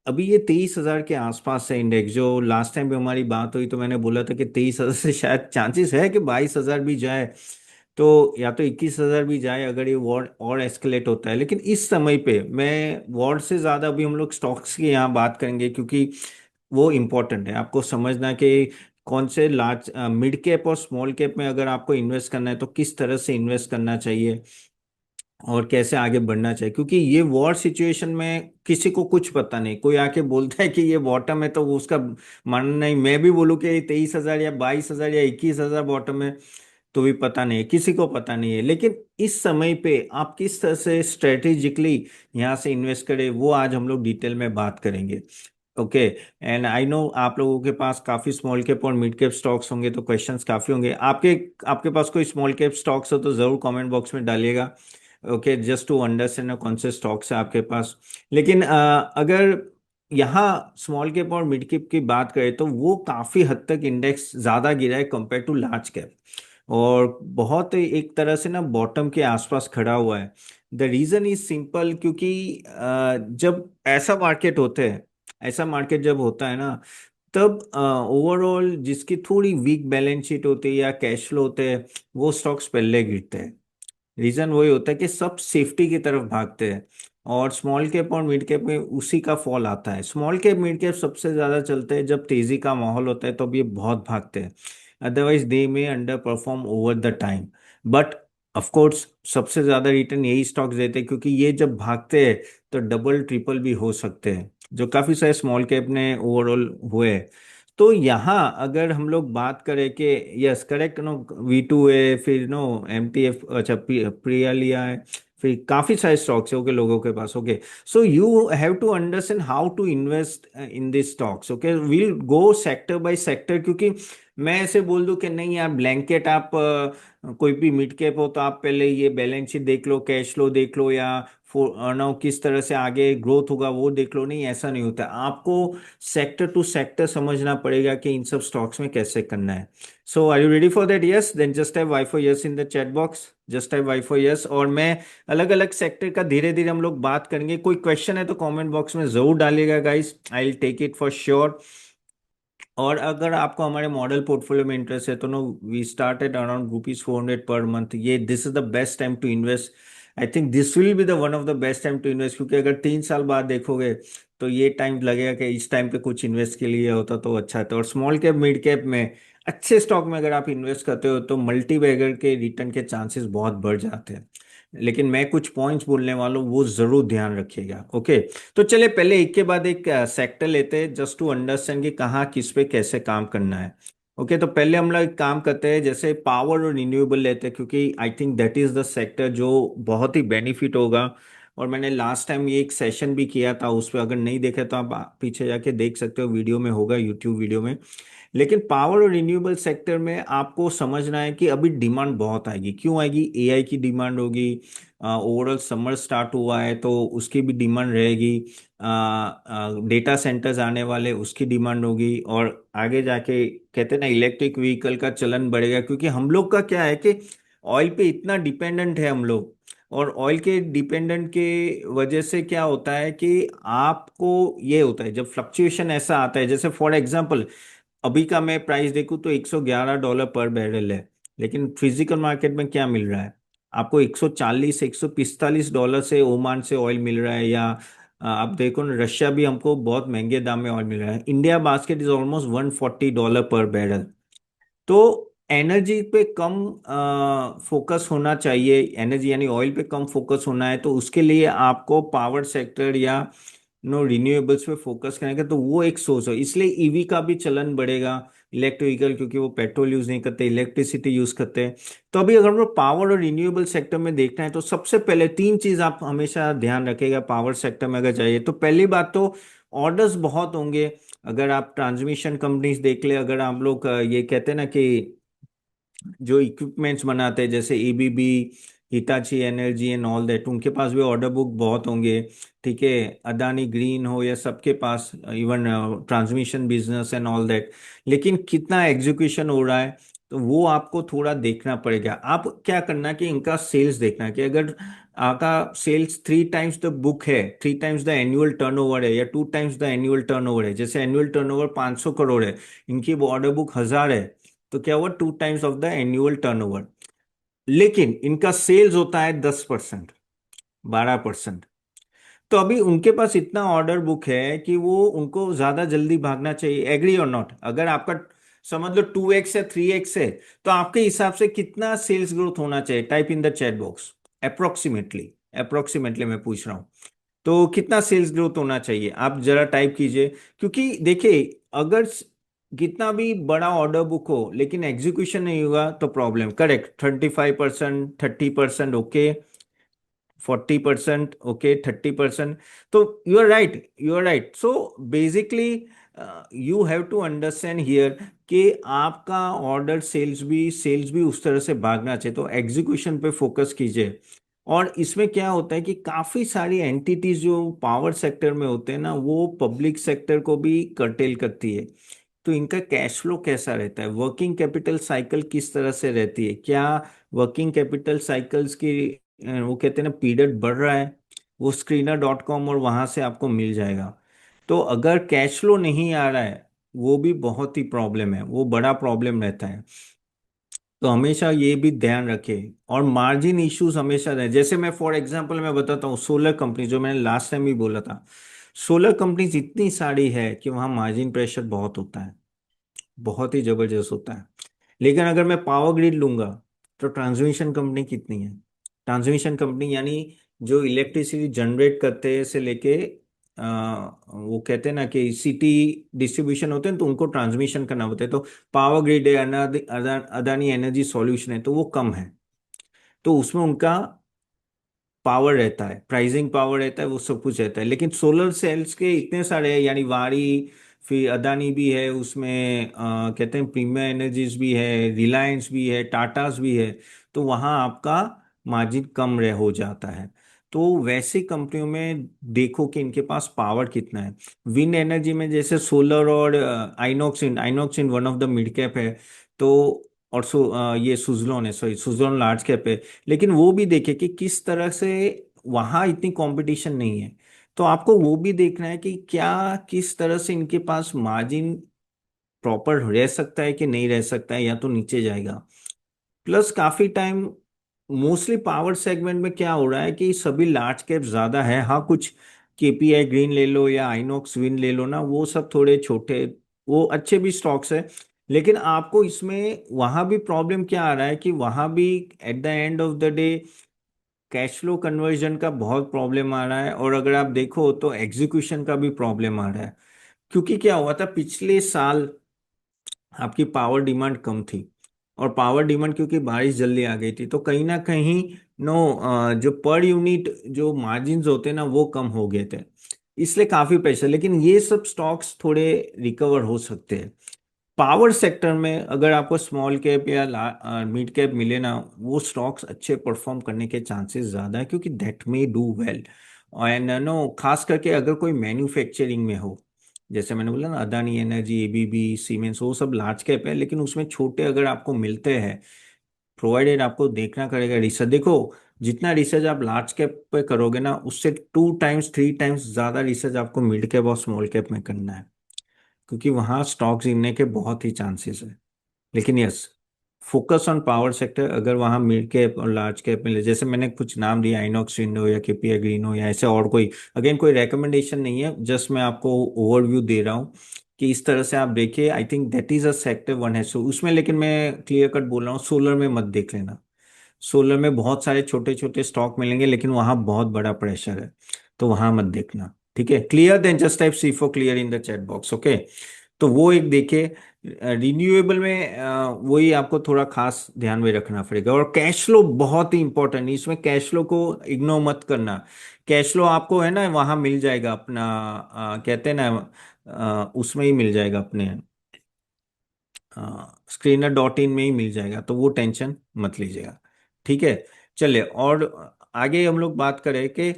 अभी ये 23,000 के आसपास है इंडेक्स। जो लास्ट टाइम भी हमारी बात हुई तो मैंने बोला था कि 23,000 से शायद चांसेस है कि 22,000 भी जाए, तो या तो 21,000 भी जाए अगर ये वॉर और एस्केलेट होता है। लेकिन इस समय पे मैं वॉर से ज्यादा अभी हम लोग स्टॉक्स की यहाँ बात करेंगे, क्योंकि वो इम्पोर्टेंट है आपको समझना कि कौन से लार्ज मिड कैप और स्मॉल कैप में अगर आपको इन्वेस्ट करना है तो किस तरह से इन्वेस्ट करना चाहिए और कैसे आगे बढ़ना चाहिए। क्योंकि ये वॉर सिचुएशन में किसी को कुछ पता नहीं, कोई आके बोलता है कि ये बॉटम है तो वो उसका मानना नहीं, मैं भी बोलूँ कि 23,000 या 22,000 या 21,000 बॉटम है तो भी पता नहीं है, किसी को पता नहीं है। लेकिन इस समय पे आप किस तरह से स्ट्रेटेजिकली यहाँ से इन्वेस्ट करें वो आज हम लोग डिटेल में बात करेंगे। ओके। एंड आई नो आप लोगों के पास काफी स्मॉल कैप और मिड कैप स्टॉक्स होंगे तो क्वेश्चंस काफी होंगे आपके। आपके पास कोई स्मॉल कैप स्टॉक्स हो तो जरूर कमेंट बॉक्स में डालिएगा। ओके, जस्ट टू अंडरस्टैंड कौन से स्टॉक्स है आपके पास। लेकिन अगर यहाँ स्मॉल कैप और मिड कैप की बात करें तो वो काफी हद तक इंडेक्स ज्यादा गिरा है कंपेयर टू लार्ज कैप, और बहुत एक तरह से ना बॉटम के आसपास खड़ा हुआ है। द रीजन इज सिंपल, क्योंकि जब ऐसा मार्केट होते हैं, ऐसा मार्केट जब होता है ना, तब ओवरऑल जिसकी थोड़ी वीक बैलेंस शीट होती है या कैश फ्लो होते हैं वो स्टॉक्स पहले गिरते हैं। रीजन वही होता है कि सब सेफ्टी की तरफ भागते हैं, और स्मॉल कैप और मिड कैप में उसी का फॉल आता है। स्मॉल कैप मिड कैप सबसे ज्यादा चलते हैं जब तेजी का माहौल होता है, तो अब ये बहुत भागते हैं। अदरवाइज दे में under perform over the time. But of course सबसे ज्यादा रिटर्न यही स्टॉक्स देते हैं, क्योंकि ये जब भागते हैं तो डबल ट्रिपल भी हो सकते हैं, जो काफी सारे स्मॉल कैप ने ओवरऑल हुए हैं। तो यहाँ अगर हम लोग बात करें कि यस करेक्ट नो, V2 है, फिर नो MTF, अच्छा प्रिया लिया है, फिर काफी सारे स्टॉक्स है ओके लोगों के पास। Okay, so you have to understand how to invest in this stocks. Okay, we'll go sector by sector, क्योंकि मैं ऐसे बोल दूं कि नहीं यार ब्लैंकेट आप कोई भी मिड कैप हो तो आप पहले ये बैलेंस शीट देख लो, कैश फ्लो देख लो, या ना किस तरह से आगे ग्रोथ होगा वो देख लो। नहीं, ऐसा नहीं होता। आपको सेक्टर टू सेक्टर समझना पड़ेगा कि इन सब स्टॉक्स में कैसे करना है। So are you ready for that? Yes, then just type Y for yes in the chat box. Just type Y for yes. और मैं अलग अलग सेक्टर का धीरे धीरे हम लोग बात करेंगे। कोई क्वेश्चन है तो कमेंट बॉक्स में जरूर डालिएगा guys, I will take it for sure. और अगर आपको हमारे मॉडल पोर्टफोलियो में इंटरेस्ट है तो नो, वी स्टार्टेड अराउंड ₹400 पर मंथ। ये this is the best time to invest. I think this will be the one of the best time to invest, क्योंकि अगर 3 साल बाद देखोगे तो ये टाइम लगेगा कि इस टाइम पे कुछ इन्वेस्ट के लिए होता तो अच्छा था। और स्मॉल कैप मिड कैप में अच्छे स्टॉक में अगर आप इन्वेस्ट करते हो तो मल्टी बैगर के रिटर्न के चांसेस बहुत बढ़ जाते हैं। लेकिन मैं कुछ पॉइंट्स बोलने वाला हूँ वो जरूर ध्यान रखिएगा। ओके, तो चले पहले एक के बाद एक सेक्टर लेते हैं जस्ट टू अंडरस्टैंड कि कहाँ किस पे कैसे काम करना है। ओके, तो पहले हम लोग एक काम करते हैं, जैसे पावर और रिन्यूएबल लेते हैं, क्योंकि I think that is the sector जो बहुत ही बेनिफिट होगा। और मैंने लास्ट टाइम ये एक सेशन भी किया था उस पर, अगर नहीं देखे तो आप पीछे जाके देख सकते हो, वीडियो में होगा, यूट्यूब वीडियो में। लेकिन पावर और रिन्यूएबल सेक्टर में आपको समझना है कि अभी डिमांड बहुत आएगी। क्यों आएगी? AI की डिमांड होगी, ओवरऑल समर स्टार्ट हुआ है तो उसकी भी डिमांड रहेगी, डेटा सेंटर्स आने वाले उसकी डिमांड होगी, और आगे जाके कहते हैं ना इलेक्ट्रिक व्हीकल का चलन बढ़ेगा। क्योंकि हम लोग का क्या है कि ऑयल पे इतना डिपेंडेंट है हम लोग, और ऑयल के डिपेंडेंट के वजह से क्या होता है कि आपको ये होता है जब फ्लक्चुएशन ऐसा आता है, जैसे फॉर एग्जांपल अभी का मैं प्राइस देखूं तो $111 पर बैरल है। लेकिन फिजिकल मार्केट में क्या मिल रहा है आपको? 140 $145 से ओमान से ऑयल मिल रहा है, या आप देखो ना रशिया भी हमको बहुत महंगे दाम में ऑयल मिल रहा है। इंडिया बास्केट इज ऑलमोस्ट $140 पर बैरल। तो एनर्जी पे कम फोकस होना चाहिए, एनर्जी यानी ऑयल पे कम फोकस होना है, तो उसके लिए आपको पावर सेक्टर या नो रिन्यूएबल्स पे फोकस करेंगे तो वो एक सोर्स है। इसलिए ईवी का भी चलन बढ़ेगा, इलेक्ट्रिक व्हीकल, क्योंकि वो पेट्रोल यूज नहीं करते, इलेक्ट्रिसिटी यूज करते हैं। तो अभी अगर हम लोग पावर और रिन्यूएबल सेक्टर में देखना है तो सबसे पहले 3 चीज आप हमेशा ध्यान रखिएगा पावर सेक्टर में अगर जाइए तो। पहली बात तो ऑर्डर्स बहुत होंगे। अगर आप ट्रांसमिशन कंपनीज देख ले, अगर आप लोग ये कहते हैं ना कि जो इक्विपमेंट्स बनाते हैं जैसे ABB, Hitachi energy and all that, उनके पास भी ऑर्डर बुक बहुत होंगे। ठीक है, अदानी ग्रीन हो या सबके पास, even transmission business and all that. लेकिन कितना एग्जीक्यूशन हो रहा है? तो वो आपको थोड़ा देखना पड़ेगा। आप क्या करना कि इनका सेल्स देखना कि अगर आपका सेल्स 3 टाइम्स द बुक है, 3 टाइम्स द एनुअल टर्नओवर है, या 2 टाइम्स द एनुअल टर्नओवर है, जैसे एनुअल टर्नओवर 500 करोड़ है, इनकी ऑर्डर बुक 1000 है, तो क्या हुआ, 2 times of the annual turnover. लेकिन इनका सेल्स होता है 10%, 12%। तो अभी उनके पास इतना ऑर्डर बुक है कि वो उनको ज्यादा जल्दी भागना चाहिए। एग्री और नॉट? अगर आपका समझ लो 2x या 3x है, तो आपके हिसाब से कितना सेल्स ग्रोथ होना चाहिए? Type in the chat box. Approximately, approximately मैं पूछ रहा हूँ। तो कितना सेल्स ग्रोथ होना चाहिए आप जरा टाइप कीजिए। क्योंकि देखिए, अगर कितना भी बड़ा ऑर्डर बुक हो लेकिन एग्जीक्यूशन नहीं होगा तो प्रॉब्लम। Correct, 35%, 30%, okay, 40%, okay, 30%। तो you are right, you are right. So basically you have to understand here कि आपका ऑर्डर सेल्स भी उस तरह से भागना चाहिए, तो एग्जीक्यूशन पे फोकस कीजिए। और इसमें क्या होता है कि काफी सारी एंटिटीज जो पावर सेक्टर में होते हैं ना, वो पब्लिक सेक्टर को भी कर्टेल करती है। तो इनका कैश फ्लो कैसा रहता है, वर्किंग कैपिटल साइकिल किस तरह से रहती है, क्या वर्किंग कैपिटल साइकिल्स की वो कहते हैं ना पीरियड बढ़ रहा है, वो screener.com और वहां से आपको मिल जाएगा। तो अगर कैश फ्लो नहीं आ रहा है, वो भी बहुत ही प्रॉब्लम है, वो बड़ा प्रॉब्लम रहता है। तो हमेशा ये भी ध्यान रखें। और मार्जिन इश्यूज हमेशा रहे, जैसे मैं फॉर एग्जांपल मैं बताता हूँ, सोलर कंपनी जो मैंने लास्ट टाइम भी बोला था, सोलर कंपनीज इतनी सारी है कि वहाँ मार्जिन प्रेशर बहुत होता है, बहुत ही जबरदस्त होता है। लेकिन अगर मैं पावर ग्रिड लूंगा, तो ट्रांसमिशन कंपनी कितनी है? ट्रांसमिशन कंपनी यानी जो इलेक्ट्रिसिटी जनरेट करते हैं से लेके वो कहते हैं ना कि सिटी डिस्ट्रीब्यूशन होते हैं, तो उनको ट्रांसमिशन करना होता है। तो पावर ग्रिड है, अदानी एनर्जी सॉल्यूशन है, तो वो कम है। तो उसमें उनका पावर रहता है, प्राइसिंग पावर रहता है, वो सब कुछ रहता है। लेकिन सोलर सेल्स के इतने सारे हैं, यानी वारी, फिर अदानी भी है उसमें, कहते हैं प्रीमियर एनर्जीज भी है, रिलायंस भी है, टाटास भी है। तो वहाँ आपका मार्जिन कम रह हो जाता है। तो वैसे कंपनियों में देखो कि इनके पास पावर कितना है। विंड एनर्जी में जैसे सोलर और INOX in one of the mid cap है। तो और ये सुजलॉन है, सॉरी सुजलॉन लार्ज कैप है। लेकिन वो भी देखे कि किस तरह से वहां इतनी कंपटीशन नहीं है। तो आपको वो भी देखना है कि क्या किस तरह से इनके पास मार्जिन प्रॉपर रह सकता है कि नहीं रह सकता है, या तो नीचे जाएगा। प्लस काफी टाइम मोस्टली पावर सेगमेंट में क्या हो रहा है कि सभी लार्ज कैप ज्यादा है। हाँ, कुछ केपीआई ग्रीन ले लो या आइनॉक्स विन ले लो ना, वो सब थोड़े छोटे, वो अच्छे भी स्टॉक्स है। लेकिन आपको इसमें वहां भी प्रॉब्लम क्या आ रहा है कि वहां भी eight the end of the day cash flow conversion का बहुत प्रॉब्लम आ रहा है। और अगर आप देखो तो एग्जीक्यूशन का भी प्रॉब्लम आ रहा है। क्योंकि क्या हुआ था पिछले साल, आपकी पावर डिमांड कम थी। और पावर डिमांड क्योंकि बारिश जल्दी आ गई थी, तो कहीं ना कहीं नो जो पर यूनिट जो मार्जिन्स होते हैं ना, वो कम हो गए थे। इसलिए काफी पैसा, लेकिन ये सब स्टॉक्स थोड़े रिकवर हो सकते हैं। पावर सेक्टर में अगर आपको स्मॉल कैप या मिड कैप मिले ना, वो स्टॉक्स अच्छे परफॉर्म करने के चांसेस ज्यादा है, क्योंकि that may do well. And no खास करके अगर कोई मैन्युफैक्चरिंग में हो, जैसे मैंने बोला ना अदानी एनर्जी, एबीबी, सीमेंस, वो सब लार्ज कैप है। लेकिन उसमें छोटे अगर आपको मिलते हैं, प्रोवाइडेड आपको देखना करेगा रिसर्च। देखो, जितना रिसर्च आप लार्ज कैप पे करोगे ना, उससे 2 टाइम्स 3 टाइम्स ज्यादा रिसर्च आपको मिड कैप और स्मॉल कैप में करना है, क्योंकि वहां स्टॉक्स गिरने के बहुत ही चांसेस है। लेकिन yes, focus on power sector. अगर वहाँ मिड कैप और लार्ज कैप में जैसे मैंने कुछ नाम दिया, आइनॉक्स विंडो या केपीआई ग्रीनो या ऐसे और कोई, अगेन कोई रेकमेंडेशन नहीं है, जस्ट मैं आपको ओवरव्यू दे रहा हूँ कि इस तरह से आप देखिए। I think that is a sector one है सो उसमें। लेकिन मैं क्लियर कट बोल रहा हूँ, सोलर में मत देख लेना। सोलर में बहुत सारे छोटे छोटे स्टॉक मिलेंगे, लेकिन वहाँ बहुत बड़ा प्रेशर है, तो वहाँ मत देखना। ठीक है, clear? Then just type C for clear in the chat box, okay. तो वो एक देखे। रिन्यूएबल में वही आपको थोड़ा खास ध्यान में रखना पड़ेगा। और कैश फ्लो बहुत ही इंपॉर्टेंट है, इसमें कैश फ्लो को इग्नोर मत करना। कैश फ्लो आपको है ना वहाँ मिल जाएगा अपना, कहते हैं ना, उसमें ही मिल जाएगा अपने, screener.in में ही मिल जाएगा, तो वो टेंशन मत लीजिएगा। ठीक है, चलिए। और आगे हम लोग बात करें कि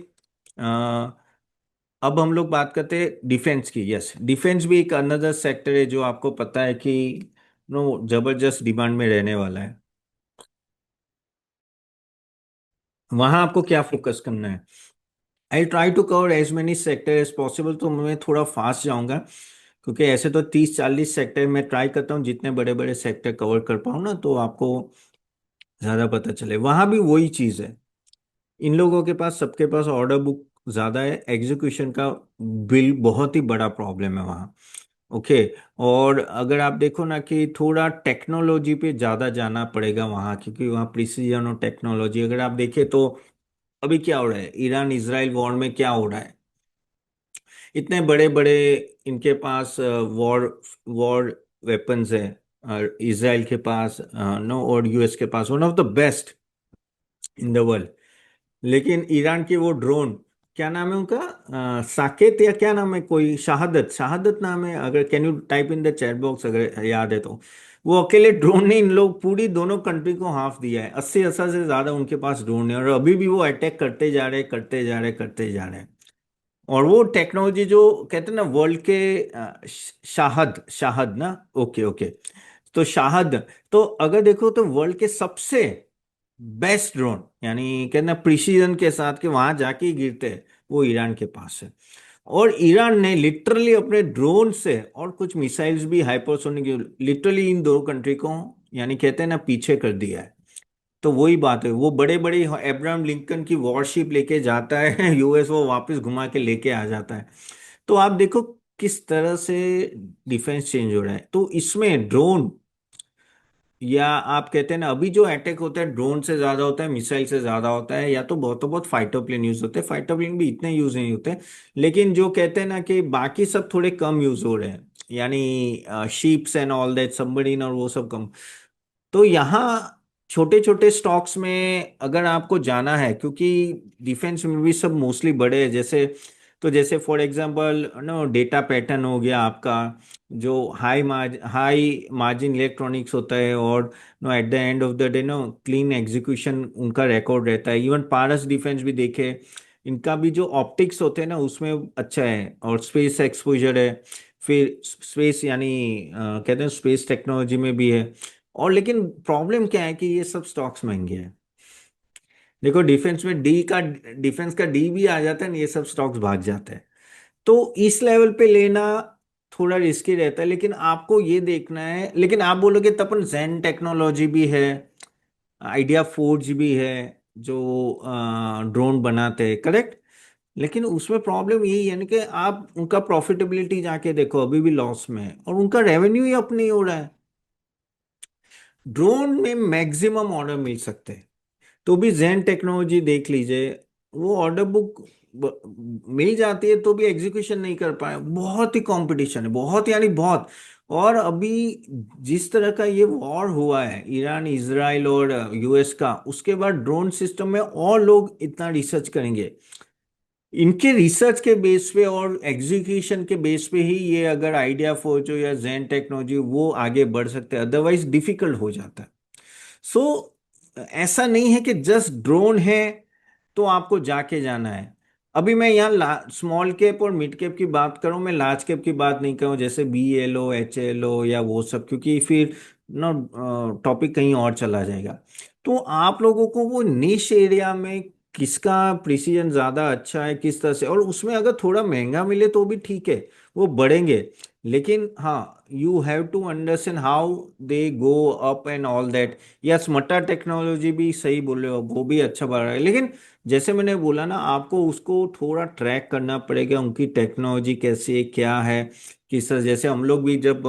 अब हम लोग बात करते हैं डिफेंस की। यस, डिफेंस भी एक अनदर सेक्टर है जो आपको पता है कि नो जबरदस्त डिमांड में रहने वाला है। वहां आपको क्या फोकस करना है? I try to cover as many sector as possible, तो मैं थोड़ा फास्ट जाऊंगा, क्योंकि ऐसे तो 30-40 सेक्टर मैं ट्राई करता हूँ, जितने बड़े बड़े सेक्टर कवर कर पाऊँ ना, तो आपको ज्यादा पता चले। वहां भी वही चीज है, इन लोगों के पास, सबके पास ऑर्डर बुक ज्यादा है, एग्जीक्यूशन का बिल बहुत ही बड़ा प्रॉब्लम है वहाँ। ओके। और अगर आप देखो ना कि थोड़ा टेक्नोलॉजी पे ज्यादा जाना पड़ेगा वहाँ, क्योंकि वहाँ प्रिसीजन और टेक्नोलॉजी, अगर आप देखें तो अभी क्या हो रहा है, ईरान इजराइल वॉर में क्या हो रहा है, इतने बड़े बड़े इनके पास वॉर वॉर वेपन्स है, और इसराइल के पास नो, और यूएस के पास one of the best in the world. लेकिन ईरान के वो ड्रोन, क्या नाम है उनका, साकेत या क्या नाम है, कोई शहादत, शहादत नाम है, अगर can you type in the chat box अगर याद है तो। वो अकेले ड्रोन ने इन लोग पूरी दोनों कंट्री को हाफ दिया है, 80 80 से ज्यादा उनके पास ड्रोन है, और अभी भी वो अटैक करते जा रहे, करते जा रहे, करते जा रहे हैं। और वो टेक्नोलॉजी जो कहते हैं ना वर्ल्ड के शाहद, शाहद ना, ओके ओके, तो शाहद, तो अगर देखो तो वर्ल्ड के सबसे बेस्ट ड्रोन, यानी कहना प्रिसीजन के साथ के वहां जाके ही गिरते हैं, वो ईरान के पास है। और ईरान ने लिटरली अपने ड्रोन से और कुछ मिसाइल्स भी हाइपरसोनिक, लिटरली इन दो कंट्री को, यानी कहते हैं ना पीछे कर दिया है। तो वही बात है, वो बड़े बड़े अब्राहम लिंकन की वॉरशिप लेके जाता है यूएस, वो वापस घुमा के लेके आ जाता है। तो आप देखो किस तरह से डिफेंस चेंज हो रहा है, तो इसमें ड्रोन, या आप कहते हैं ना अभी जो अटैक होता है ड्रोन से ज्यादा होता है, मिसाइल से ज्यादा होता है, या तो बहुत फाइटर प्लेन यूज होते हैं, फाइटर प्लेन भी इतने यूज नहीं होते, लेकिन जो कहते हैं ना कि बाकी सब थोड़े कम यूज हो रहे हैं, यानी sheeps and all that, submarine और वो सब कम। तो यहाँ छोटे छोटे स्टॉक्स में अगर आपको जाना है, क्योंकि डिफेंस में भी सब मोस्टली बड़े हैं, जैसे, तो जैसे for example no data pattern हो गया आपका, जो हाई मार्जिन इलेक्ट्रॉनिक्स होता है, और no at the end of the day no clean execution उनका रिकॉर्ड रहता है। इवन पारस डिफेंस भी देखे, इनका भी जो ऑप्टिक्स होते हैं ना उसमें अच्छा है, और स्पेस एक्सपोजर है, फिर स्पेस यानी कहते हैं स्पेस टेक्नोलॉजी में भी है। और लेकिन प्रॉब्लम क्या है कि ये सब स्टॉक्स महंगे हैं। देखो डिफेंस में डी का, डिफेंस का डी भी आ जाता है ना, ये सब स्टॉक्स भाग जाते हैं। तो इस लेवल पे लेना थोड़ा रिस्की रहता है, लेकिन आपको ये देखना है, लेकिन आप बोलोगे तपन जेन टेक्नोलॉजी भी है, आइडिया फोर्ज भी है, जो ड्रोन बनाते हैं, करेक्ट। लेकिन उसमें प्रॉब्लम यही है ना कि आप उनका प्रॉफिटेबिलिटी जाके देखो, अभी भी लॉस में है, और उनका रेवेन्यू ही अप नहीं हो रहा है। ड्रोन में मैक्सिमम ऑर्डर मिल सकते हैं, तो भी जेन टेक्नोलॉजी देख लीजिए, वो ऑर्डर बुक मिल जाती है तो भी एग्जीक्यूशन नहीं कर पाए, बहुत ही कंपटीशन है, बहुत यानी बहुत। और अभी जिस तरह का ये वॉर हुआ है ईरान इजराइल और यूएस का, उसके बाद ड्रोन सिस्टम में और लोग इतना रिसर्च करेंगे, इनके रिसर्च के बेस पे और एग्जीक्यूशन के बेस पे ही ये अगर आइडिया फोर्जो या जेन टेक्नोलॉजी वो आगे बढ़ सकते हैं, अदरवाइज डिफिकल्ट हो जाता है। सो ऐसा नहीं है कि जस्ट ड्रोन है तो आपको जाके जाना है। अभी मैं यहाँ स्मॉल कैप और मिड कैप की बात करूं, मैं लार्ज कैप की बात नहीं करूं, जैसे BLO HLO या वो सब, क्योंकि फिर ना टॉपिक कहीं और चला जाएगा। तो आप लोगों को वो निश एरिया में किसका प्रिसीजन ज्यादा अच्छा है, किस तरह से, और उसमें अगर थोड़ा महंगा मिले तो भी ठीक है, वो बढ़ेंगे। लेकिन हाँ, you have to understand how they go up and all that. Yes, मटा टेक्नोलॉजी भी सही बोले हो, वो भी अच्छा बढ़ रहा है, लेकिन जैसे मैंने बोला ना, आपको उसको थोड़ा ट्रैक करना पड़ेगा, उनकी टेक्नोलॉजी कैसी है, क्या है, किस तरह। जैसे हम लोग भी जब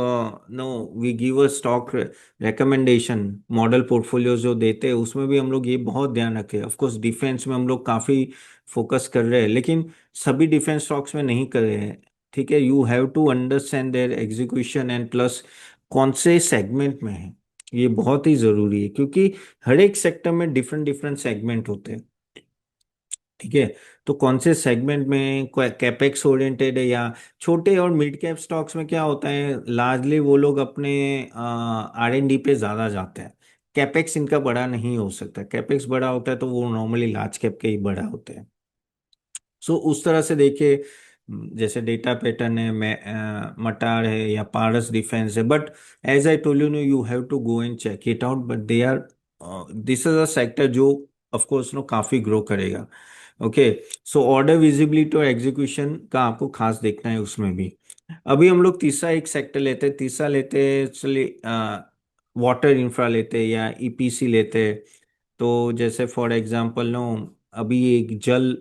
no we give a stock recommendation, model portfolio जो देते हैं, उसमें भी हम लोग ये बहुत ध्यान रखें। ऑफ कोर्स डिफेंस में हम लोग काफ़ी फोकस कर रहे हैं, लेकिन सभी डिफेंस स्टॉक्स में नहीं कर रहे हैं। ठीक है, you have to understand their execution and plus कौन से सेगमेंट में है, ये बहुत ही ज़रूरी है, क्योंकि हर एक सेक्टर में डिफरेंट डिफरेंट सेगमेंट होते हैं। ठीक है, तो कौन से सेगमेंट में कैपेक्स ओरिएंटेड है, या छोटे और मिड कैप स्टॉक्स में क्या होता है, लार्जली वो लोग अपने R&D पे ज़्यादा जाते हैं। कैपेक्स इनका बड़ा नहीं हो सकता, कैपेक्स बड़ा होता है तो वो नॉर्मली लार्ज कैप के ही बड़ा होते हैं। सो उस तरह से देखिए, जैसे डेटा पैटर्न है, मटार है या पारस डिफेंस है, but as I told you no you have to go and check it out, but they are, this is a sector जो ऑफ कोर्स नो काफी ग्रो करेगा। ओके, सो ऑर्डर विजिबिलिटी और execution का आपको खास देखना है उसमें भी। अभी हम लोग तीसरा एक सेक्टर लेते हैं, तीसरा लेते हैं, चलिए वाटर इंफ्रा लेते हैं या ईपीसी लेते हैं। तो जैसे फॉर एग्जांपल नो, अभी एक जल,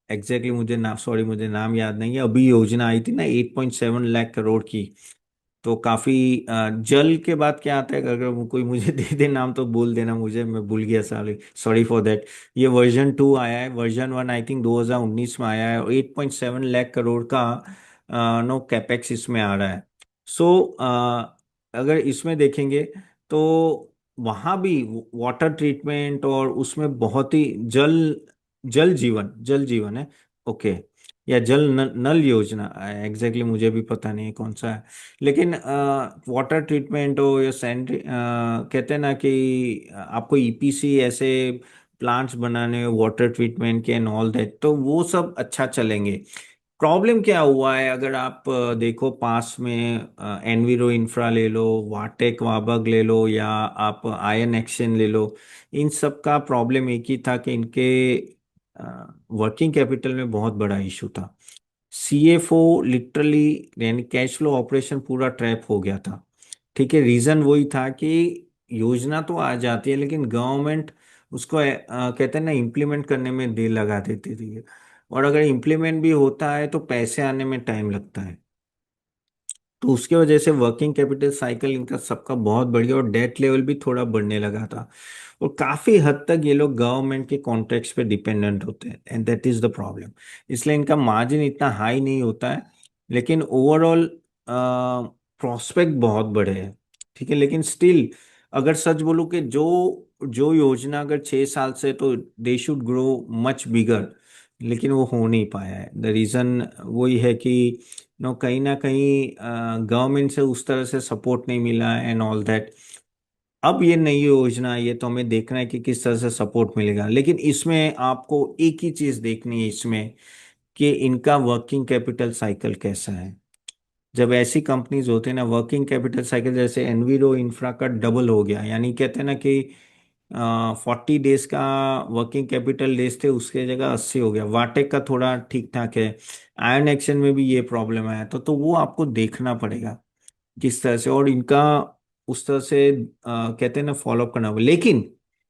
एग्जैक्टली मुझे नाम, सॉरी मुझे नाम याद नहीं है, अभी योजना आई थी ना 8.7 लाख करोड़ की। तो काफी जल के बाद क्या आता है, अगर कोई मुझे दे दे नाम तो बोल देना मुझे, मैं भूल गया, सॉरी सॉरी फॉर दैट। ये वर्जन 2 आया है, वर्जन 1 आई थिंक 2019 में आया है, और 8.7 लाख करोड़ का नो कैपेक्स इसमें आ रहा है। सो अगर इसमें देखेंगे तो वहाँ भी वाटर ट्रीटमेंट, और उसमें बहुत ही जल, जल जीवन है, ओके, या नल योजना, एग्जैक्टली मुझे भी पता नहीं है कौन सा है। लेकिन वाटर ट्रीटमेंट हो या कहते हैं ना कि आपको ईपीसी ऐसे प्लांट्स बनाने, वाटर ट्रीटमेंट के एंड ऑल दैट, तो वो सब अच्छा चलेंगे। प्रॉब्लम क्या हुआ है, अगर आप देखो पास में एनविरो इंफ्रा ले लो, वाटेक वाबग ले लो, या आप आयन एक्शन ले लो, इन सब का प्रॉब्लम एक ही था कि इनके वर्किंग कैपिटल में बहुत बड़ा इशू था। सीएफओ लिटरली, यानी कैश फ्लो ऑपरेशन पूरा ट्रैप हो गया था। ठीक है, रीजन वही था कि योजना तो आ जाती है लेकिन गवर्नमेंट उसको कहते हैं ना इम्प्लीमेंट करने में देर लगा देती थी, और अगर इम्प्लीमेंट भी होता है तो पैसे आने में टाइम लगता है। तो उसके वजह से वर्किंग कैपिटल साइकिल इनका सबका बहुत बढ़िया, और डेट लेवल भी थोड़ा बढ़ने लगा था। और काफी हद तक ये लोग गवर्नमेंट के कॉन्ट्रैक्ट्स पे डिपेंडेंट होते हैं, and that is the problem. इसलिए इनका मार्जिन इतना हाई नहीं होता है, लेकिन ओवरऑल प्रोस्पेक्ट बहुत बड़े हैं। ठीक है, लेकिन स्टिल अगर सच बोलूं कि जो जो योजना अगर 6 साल से, तो they should grow much bigger, लेकिन वो हो नहीं पाया है। द रीजन वही है कि नो कहीं ना कहीं गवर्नमेंट से उस तरह से सपोर्ट नहीं मिला एंड ऑल दैट। अब ये नई योजना है, ये तो हमें देखना है कि किस तरह से सपोर्ट मिलेगा, लेकिन इसमें आपको एक ही चीज देखनी है इसमें, कि इनका वर्किंग कैपिटल साइकिल कैसा है। जब ऐसी कंपनीज होते हैं ना, वर्किंग कैपिटल साइकिल जैसे एनवीरो इंफ्रा का डबल हो गया, यानी कहते हैं ना कि 40 डेज का वर्किंग कैपिटल डेज थे, उसके जगह 80 हो गया। वाटेक का थोड़ा ठीक ठाक है, आयन एक्शन में भी ये प्रॉब्लम आया, तो वो आपको देखना पड़ेगा किस तरह से, और इनका उस तरह से कहते हैं ना फॉलोअप करना होगा। लेकिन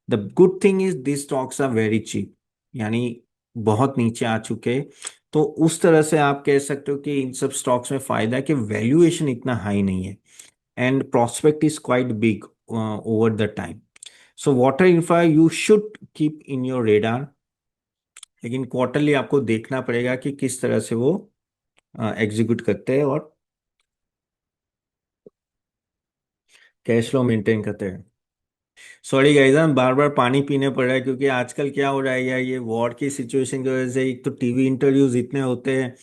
the good thing is this stocks are very cheap, यानी बहुत नीचे आ चुके हैं। तो उस तरह से आप कह सकते हो कि इन सब स्टॉक्स में फायदा है कि वैल्यूएशन इतना हाई नहीं है, and prospect is quite big over the time. So water infra you should keep in your radar, लेकिन क्वार्टरली आपको देखना पड़ेगा कि किस तरह से वो एग्जीक्यूट करते हैं और कैश फ्लो मेंटेन करते हैं। सॉरी गाइस, हम बार बार पानी पीने पड़ रहा है, क्योंकि आजकल क्या हो रहा है यार, ये वॉर की सिचुएशन की वजह से एक तो टीवी इंटरव्यूज इतने होते हैं,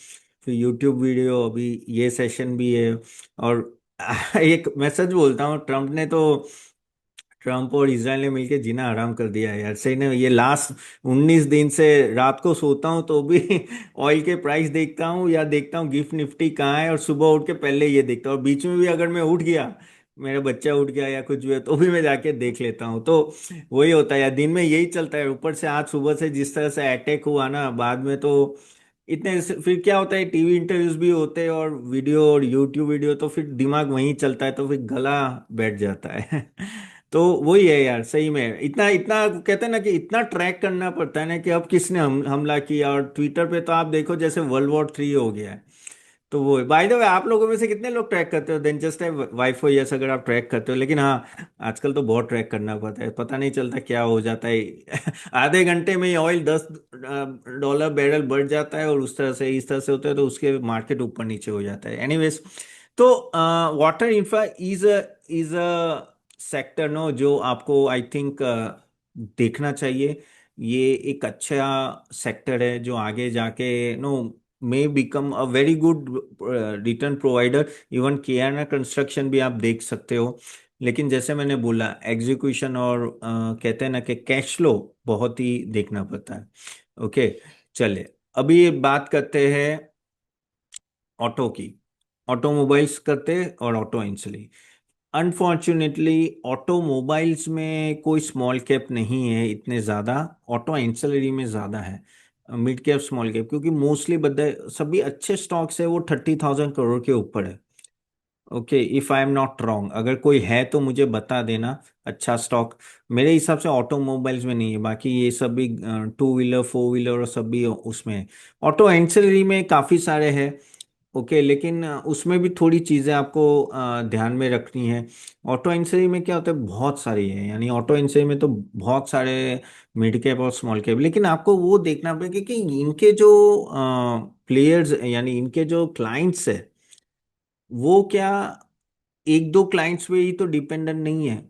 फिर यूट्यूब वीडियो, अभी ये सेशन भी है। और एक मैं सच बोलता हूँ, ट्रम्प और इसराइल ने मिलकर जीना हराम कर दिया है यार, सही ने। ये लास्ट 19 दिन से रात को सोता हूँ तो भी ऑयल के प्राइस देखता हूँ, या देखता हूँ गिफ्ट निफ्टी कहाँ है, और सुबह उठ के पहले ये देखता हूँ, और बीच में भी अगर मैं उठ गया, मेरा बच्चा उठ गया या कुछ भी है, तो भी मैं जाके देख लेता हूँ। तो वही होता है यार, दिन में यही चलता है। ऊपर से आज सुबह से जिस तरह से अटैक हुआ ना, बाद में तो फिर क्या होता है, टीवी इंटरव्यूज भी होते हैं और वीडियो और यूट्यूब वीडियो, तो फिर दिमाग वहीं चलता है, तो फिर गला बैठ जाता है। तो वही है यार, सही में इतना इतना कहते हैं ना कि इतना ट्रैक करना पड़ता है ना, कि अब किसने हमला किया, और ट्विटर पे तो आप देखो जैसे वर्ल्ड वॉर 3 हो गया है। तो वो बाय द वे, आप लोगों में से कितने लोग ट्रैक करते हो, देन जस्ट है वाइफ हो यस, अगर आप ट्रैक करते हो। लेकिन हाँ, आजकल तो बहुत ट्रैक करना पड़ता है, पता नहीं चलता क्या हो जाता है। आधे घंटे में ही ऑयल $10 बैरल बढ़ जाता है, और उस तरह से इस तरह से होता है, तो उसके मार्केट ऊपर नीचे हो जाता है। एनीवेज, तो water infra is a sector no, जो आपको आई थिंक देखना चाहिए। ये एक अच्छा सेक्टर है जो आगे जाके no may become a very good return provider. Even केआरना कंस्ट्रक्शन भी आप देख सकते हो। लेकिन जैसे मैंने बोला, एग्जीक्यूशन और कहते हैं ना कि कैश फ्लो बहुत ही देखना पड़ता है। ओके, चले, अभी बात करते हैं ऑटो की, ऑटोमोबाइल्स करते हैं और ऑटो एंसिलरी। अनफॉर्चुनेटली ऑटोमोबाइल्स में कोई स्मॉल कैप नहीं है इतने ज़्यादा, ऑटो एंसिलरी में ज़्यादा है मिड कैप स्मॉल कैप, क्योंकि मोस्टली बदे सभी अच्छे स्टॉक्स है वो 30,000 करोड़ के ऊपर है। Okay, if I am not wrong, अगर कोई है तो मुझे बता देना अच्छा स्टॉक। मेरे हिसाब से ऑटोमोबाइल्स में नहीं है, बाकी ये सब भी टू व्हीलर फोर व्हीलर और सब भी उसमें है। ऑटो एंसिलरी में काफ़ी सारे हैं। ओके, लेकिन उसमें भी थोड़ी चीज़ें आपको ध्यान में रखनी है। ऑटो इंश्योरेंस में क्या होता है, बहुत सारी है, यानी ऑटो इंश्योरेंस में तो बहुत सारे मिड कैप और स्मॉल कैप, लेकिन आपको वो देखना पड़ेगा कि इनके जो प्लेयर्स यानी इनके जो क्लाइंट्स है वो क्या एक दो क्लाइंट्स पे ही तो डिपेंडेंट नहीं है,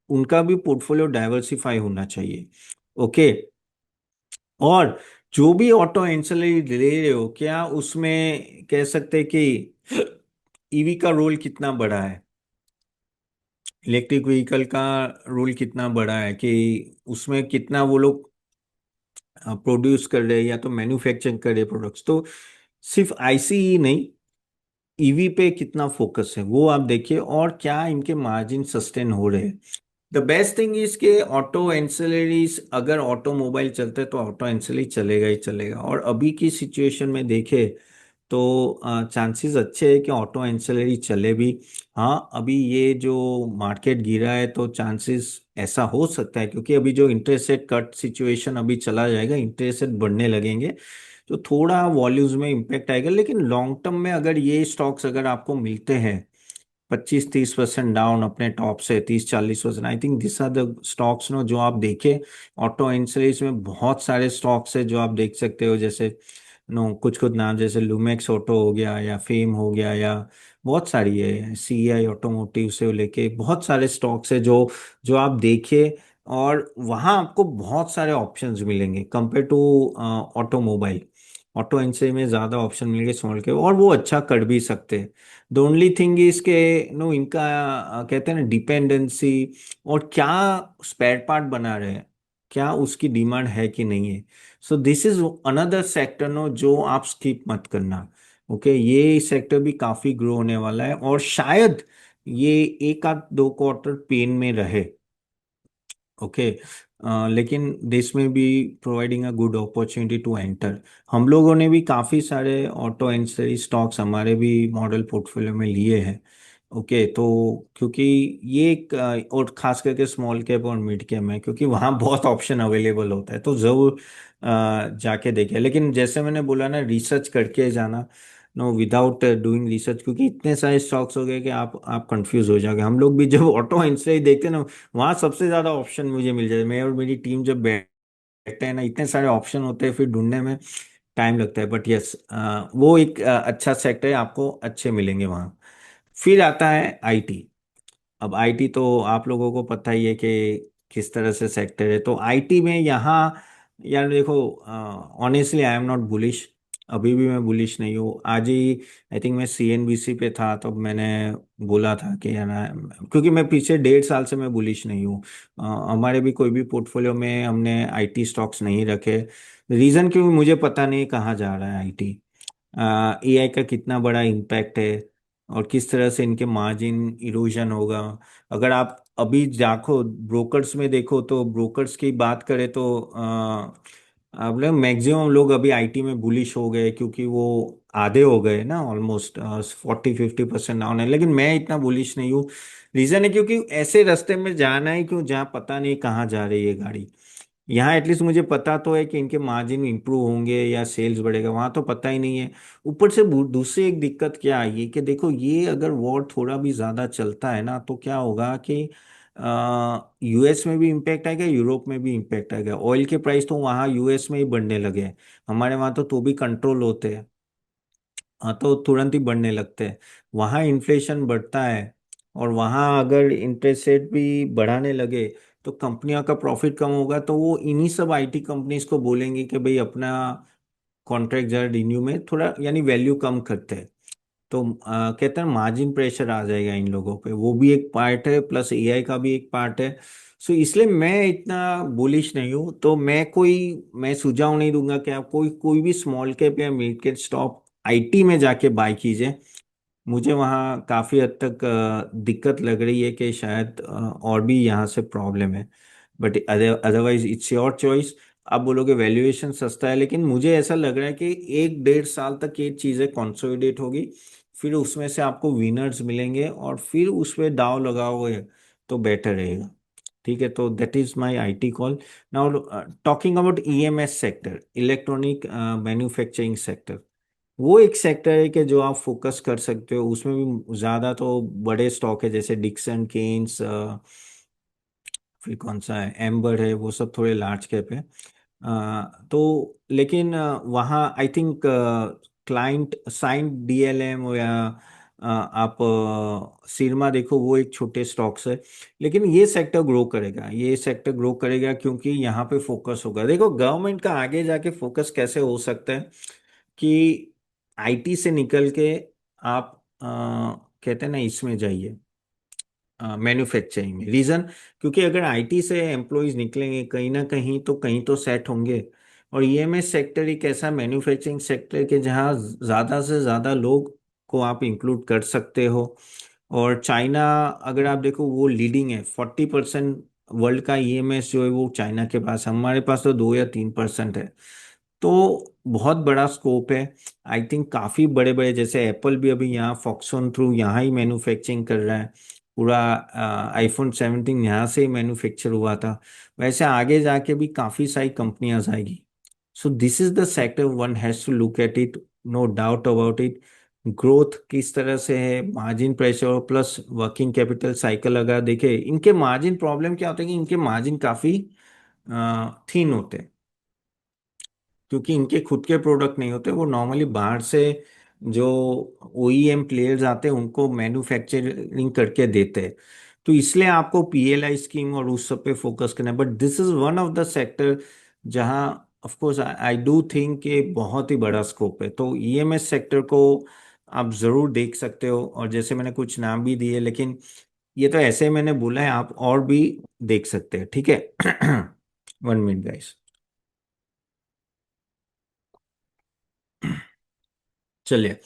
उनका भी पोर्टफोलियो डाइवर्सिफाई होना चाहिए। ओके, और जो भी ऑटो एंसिलरी ले रहे हो क्या उसमें कह सकते हैं कि ईवी का रोल कितना बड़ा है, इलेक्ट्रिक व्हीकल का रोल कितना बड़ा है, कि उसमें कितना वो लोग प्रोड्यूस कर रहे हैं या तो मैन्युफैक्चरिंग कर रहे प्रोडक्ट्स। तो सिर्फ आईसी ही नहीं, ईवी पे कितना फोकस है वो आप देखिए, और क्या इनके मार्जिन सस्टेन हो रहे हैं। द बेस्ट थिंग इज के ऑटो एंसिलरीज, अगर ऑटोमोबाइल चलते तो ऑटो एंसिलरी चलेगा ही चलेगा, और अभी की सिचुएशन में देखे तो चांसेस अच्छे है कि ऑटो एंसिलरी चले भी। हाँ, अभी ये जो मार्केट गिरा है तो चांसेस ऐसा हो सकता है, क्योंकि अभी जो इंटरेस्ट रेट कट सिचुएशन अभी चला जाएगा, इंटरेस्ट रेट बढ़ने लगेंगे, तो थोड़ा वॉल्यूम्स में इम्पेक्ट आएगा। लेकिन लॉन्ग टर्म में अगर ये स्टॉक्स अगर आपको मिलते हैं 25-30% डाउन अपने टॉप से, 30-40%, I think this are the stocks no जो आप देखे। ऑटो इंश्योरेंस में बहुत सारे स्टॉक्स है जो आप देख सकते हो, जैसे नो कुछ कुछ नाम जैसे लुमेक्स ऑटो हो गया या फेम हो गया, या बहुत सारी है, सी आई ऑटोमोटिव से लेके बहुत सारे स्टॉक्स है जो जो आप देखिए, और वहाँ आपको बहुत सारे ऑप्शंस मिलेंगे compare to automobile. Auto insurance में ज़्यादा ऑप्शन मिलेंगे स्मॉल के, और वो अच्छा कर भी सकते हैं। द ओनली थिंग इज के नो इनका कहते हैं ना डिपेंडेंसी, और क्या स्पेयर पार्ट बना रहे हैं, क्या उसकी डिमांड है कि नहीं है। So this is another sector no जो आप स्किप मत करना। ओके, ये सेक्टर भी काफी ग्रो होने वाला है, और शायद ये एक आध दो क्वार्टर पेन में रहे। ओके, लेकिन दिस में be providing a good opportunity to enter. हम लोगों ने भी काफ़ी सारे ऑटो एंसिलरी स्टॉक्स हमारे भी मॉडल पोर्टफोलियो में लिए हैं। ओके, तो क्योंकि ये एक और खास करके स्मॉल कैप और मिड कैप में, क्योंकि वहाँ बहुत ऑप्शन अवेलेबल होता है, तो ज़रूर जाके देखें, लेकिन जैसे मैंने बोला ना, रिसर्च करके जाना, नो विदाउट डूइंग रिसर्च, क्योंकि इतने सारे स्टॉक्स हो गए कि आप कंफ्यूज हो जाओगे। हम लोग भी जब ऑटो एंसिलरी देखते हैं ना, वहाँ सबसे ज्यादा ऑप्शन मुझे मिल जाए, मैं और मेरी टीम जब बैठते हैं ना, इतने सारे ऑप्शन होते हैं, फिर ढूंढने में टाइम लगता है। बट यस, वो एक अच्छा सेक्टर है, आपको अच्छे मिलेंगे वहाँ। फिर आता है आईटी। अब आईटी तो आप लोगों को पता ही है कि किस तरह से सेक्टर है, तो आईटी में यहाँ यार देखो, honestly I am not bullish, अभी भी मैं बुलिश नहीं हूँ। आज ही आई थिंक मैं सीएनबीसी पे था, तब मैंने बोला था कि यार क्योंकि मैं पीछे 1.5 साल से मैं बुलिश नहीं हूँ। हमारे भी कोई भी पोर्टफोलियो में हमने आईटी स्टॉक्स नहीं रखे। रीज़न क्योंकि मुझे पता नहीं कहाँ जा रहा है आईटी, एआई का कितना बड़ा इम्पैक्ट है, और किस तरह से इनके मार्जिन इरोजन होगा। अगर आप अभी जाखो ब्रोकर्स में देखो, तो ब्रोकर्स की बात करें तो आप लोग मैक्सिमम लोग अभी आईटी में बुलिश हो गए, क्योंकि वो आधे हो गए ना, ऑलमोस्ट 40-50% डाउन है, लेकिन मैं इतना बुलिश नहीं हूँ। रीजन है क्योंकि ऐसे रास्ते में जाना है क्यों जहाँ पता नहीं कहाँ जा रही है गाड़ी। यहाँ एटलीस्ट मुझे पता तो है कि इनके मार्जिन इंप्रूव होंगे या सेल्स बढ़ेगा, वहां तो पता ही नहीं है। ऊपर से दूसरी एक दिक्कत क्या आई है कि देखो, ये अगर वॉर थोड़ा भी ज्यादा चलता है ना, तो क्या होगा कि यूएस में भी इम्पैक्ट आएगा, यूरोप में भी इम्पैक्ट आएगा। ऑयल के प्राइस तो वहाँ यूएस में ही बढ़ने लगे हैं, हमारे वहाँ तो भी कंट्रोल होते हैं। हाँ, तो तुरंत ही बढ़ने लगते हैं। वहाँ इन्फ्लेशन बढ़ता है, और वहाँ अगर इंटरेस्ट रेट भी बढ़ाने लगे, तो कंपनियों का प्रॉफिट कम होगा, तो वो इन्हीं सब आईटी कंपनीज को बोलेंगे कि भाई अपना कॉन्ट्रैक्ट जरा रिन्यू में थोड़ा यानी वैल्यू कम करते हैं। तो कहते हैं मार्जिन प्रेशर आ जाएगा इन लोगों पे, वो भी एक पार्ट है, प्लस एआई का भी एक पार्ट है। सो इसलिए मैं इतना बुलिश नहीं हूँ, तो मैं सुझाव नहीं दूंगा कि आप कोई कोई भी स्मॉल कैप या मिड कैप स्टॉक आईटी में जाके बाय कीजिए। मुझे वहाँ काफ़ी हद तक दिक्कत लग रही है कि शायद और भी यहाँ से प्रॉब्लम है। But otherwise it's your choice. आप बोलोगे वैल्यूएशन सस्ता है, लेकिन मुझे ऐसा लग रहा है कि 1 डेढ़ साल तक ये चीज़ें कंसोलिडेट होगी, फिर उसमें से आपको विनर्स मिलेंगे और फिर उस पर दाव लगाओगे तो बेटर रहेगा। ठीक है, तो that is my IT call. Now talking about EMS sector, electronic manufacturing sector, वो एक सेक्टर है कि जो आप फोकस कर सकते हो। उसमें भी ज्यादा तो बड़े स्टॉक है, जैसे डिक्सन केन्स, फिर कौन सा है, एम्बर है, वो सब थोड़े लार्ज कैप है। तो लेकिन वहाँ I think client Cyient DLM या आप सिरमा देखो, वो एक छोटे स्टॉक्स है। लेकिन ये सेक्टर ग्रो करेगा, ये सेक्टर ग्रो करेगा क्योंकि यहाँ पे फोकस होगा। देखो गवर्नमेंट का आगे जाके फोकस कैसे हो सकता है कि आईटी से निकल के आप कहते हैं ना इसमें जाइए, मैन्युफैक्चरिंग में। रीजन, क्योंकि अगर आईटी से एम्प्लॉयज निकलेंगे कहीं तो सेट होंगे। और ईएमएस सेक्टर एक ऐसा मैन्युफैक्चरिंग सेक्टर के जहाँ ज्यादा से ज्यादा लोग को आप इंक्लूड कर सकते हो। और चाइना, अगर आप देखो वो लीडिंग है, 40% वर्ल्ड का ईएमएस जो है वो चाइना के पास है। हमारे पास तो 2 या 3% है। तो बहुत बड़ा स्कोप है। आई थिंक काफी बड़े बड़े, जैसे एप्पल भी अभी यहाँ फॉक्सकॉन थ्रू यहाँ ही मैन्युफैक्चरिंग कर रहा है। पूरा iPhone 17 यहाँ से ही मैन्युफैक्चर हुआ था। वैसे आगे जाके भी काफी सारी कंपनियां आएगी। So this is the sector one has to look at it, no doubt about it. Growth किस तरह से है, margin pressure plus working capital cycle अगर देखे, इनके मार्जिन प्रॉब्लम क्या होता है कि इनके मार्जिन काफी थीन होते हैं, क्योंकि इनके खुद के प्रोडक्ट नहीं होते। वो नॉर्मली बाहर से जो ओईएम प्लेयर्स आते हैं उनको मैन्युफैक्चरिंग करके देते हैं। तो इसलिए आपको पीएलआई स्कीम और उस सब पे फोकस करना है। But this is one of the sector जहां of course I do think कि बहुत ही बड़ा स्कोप है। तो ईएमएस सेक्टर को आप जरूर देख सकते हो। और जैसे मैंने कुछ नाम भी दिए, लेकिन ये तो ऐसे मैंने बोला है, आप और भी देख सकते हैं। ठीक है। 1 मिनट गाइस। चलिए,